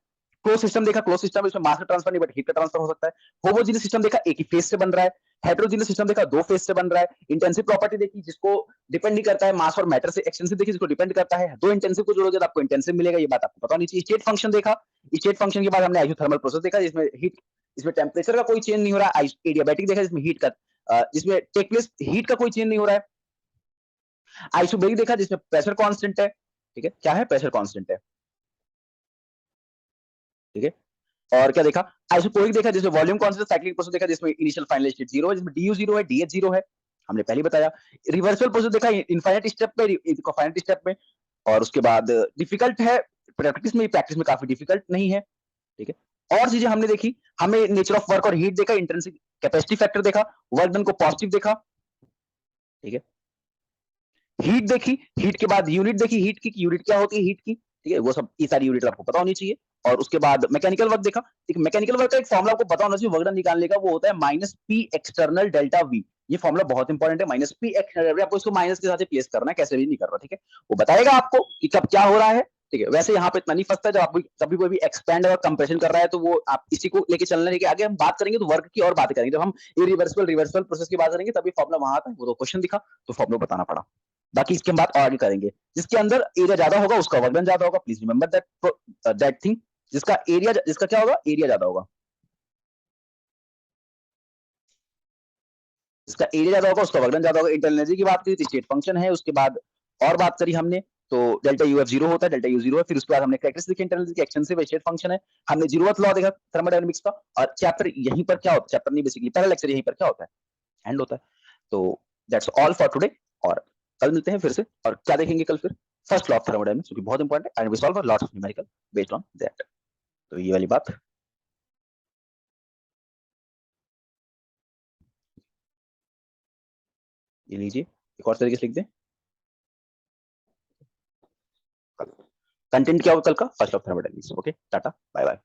क्लोज सिस्टम देखा, क्लोज सिस्टम इसमें मास का ट्रांसफर नहीं बट हीट का ट्रांसफर हो सकता है। होमोजेनियस सिस्टम देखा, एक ही फेज से बन रहा है। हेटेरोजेनियस सिस्टम देखा, दो फेज से बन रहा है। इंटेंसिव प्रॉपर्टी देखी, जिसको डिपेंड नहीं करता है मास और मैटर से। एक्सटेंसिव देखी, जिसको डिपेंड करता है, दो इंटेंसिव को जोड़ोगे तो आपको इंटेंसिव मिलेगा, ये बात आपको पता होनी चाहिए। स्टेट फंक्शन देखा, स्टेट फंक्शन के बाद हमने आइसोथर्मल प्रोसेस देखा, जिसमें हीट, इसमें टेम्परेचर का कोई चेंज नहीं हो रहा है। एडियाबैटिक देखा, जिसमें हीट का, जिसमें टेक प्लेस हीट का कोई चेंज नहीं हो रहा है। आइसोबैरिक देखा, जिसमें प्रेशर कांस्टेंट है। ठीक है, क्या है, प्रेशर कांस्टेंट है। ठीक है, और क्या देखा, आइसोकोरिक देखा, जिसमें वॉल्यूम कांस्टेंट। साइक्लिक प्रोसेस देखा, जिसमें इनिशियल फाइनल स्टेट जीरो है, जिसमें डी यू जीरो है, डी एच जीरो है, हमने पहले बताया। रिवर्सल प्रोसेस देखा, इनफाइनाइट स्टेप में, फाइनाइट स्टेप में। और उसके बाद डिफिकल्ट है प्रैक्टिस में काफी डिफिकल्ट नहीं है। ठीक है, और चीजें हमने देखी, हमें नेचर ऑफ वर्क और हीट देखा, इंट्रिंसिक कैपेसिटी फैक्टर देखा, वर्क डन को पॉजिटिव देखा। ठीक है, हीट देखी, हीट के बाद यूनिट देखी, हीट की यूनिट क्या होती है हीट की। ठीक है, वो सब ये सारी यूनिट आपको पता होनी चाहिए। और उसके बाद मैकेनिकल वर्क देखा। एक मैकेनिकल वर्क का एक फॉर्मुला आपको पता होना चाहिए वर्क डन निकालने का, वो होता है minus P external delta we. ये फॉर्मुला बहुत इंपॉर्टेंट है, माइनस पी एक्सटर्नल, आपको इसको माइनस के साथ ही प्लेस करना है, कैसे भी नहीं करना, ठीक है। वो बताएगा आपको कि कब क्या हो रहा है, ठीक है। वैसे यहाँ पे इतना नहीं फंसता, जब आप कभी कोई भी एक्सपेंड और कंप्रेशन कर रहा है तो वो आप इसी को लेके चलना है। आगे हम बात करेंगे तो वर्क की और बात करेंगे, जब हम इरिवर्सिबल रिवर्सिबल प्रोसेस की बात करेंगे तभी फॉर्मुला वहां आता है। वो तो क्वेश्चन दिखा तो फॉर्मुला बताना पड़ा, बाकी इसके हम बात और आगे करेंगे। जिसके अंदर एरिया ज्यादा होगा उसका वर्क डन ज्यादा होगा, प्लीज रिमेंबर दैट थिंग। जिसका एरिया, जिसका क्या होगा, एरिया ज्यादा होगा, जिसका एरिया ज्यादा होगा उसका वर्क डन ज्यादा होगा। इंटरनल एनर्जी की बात करी तो स्टेट फंक्शन है, उसके बाद और बात करी हमने तो डेल्टा यू एफ जीरो होता है, डेल्टा यू जीरो है। फिर उसके बाद हमने कैरेक्टरिस्टिक इंटरनल की एक्सटेंसिव स्टेट फंक्शन है, हमने जीरोथ लॉ देखा थर्मोडायनामिक्स का। और चैप्टर यहीं पर क्या होता है, चैप्टर नहीं बेसिकली पहला लेक्चर यहीं पर क्या होता है, एंड होता है। तो दैट्स ऑल फॉर टुडे, और कल मिलते हैं फिर से। और क्या देखेंगे कल फिर, फर्स्ट लॉ ऑफ थर्मोडायनामिक्स, जो कि बहुत इंपॉर्टेंट है, and we solve lots of numerical based on that. तो ये वाली बात ये लीजिए, एक और तरीके से लिख दें। कंटेंट क्या होगा कल का, first of thermodynamics. Okay, tata bye bye.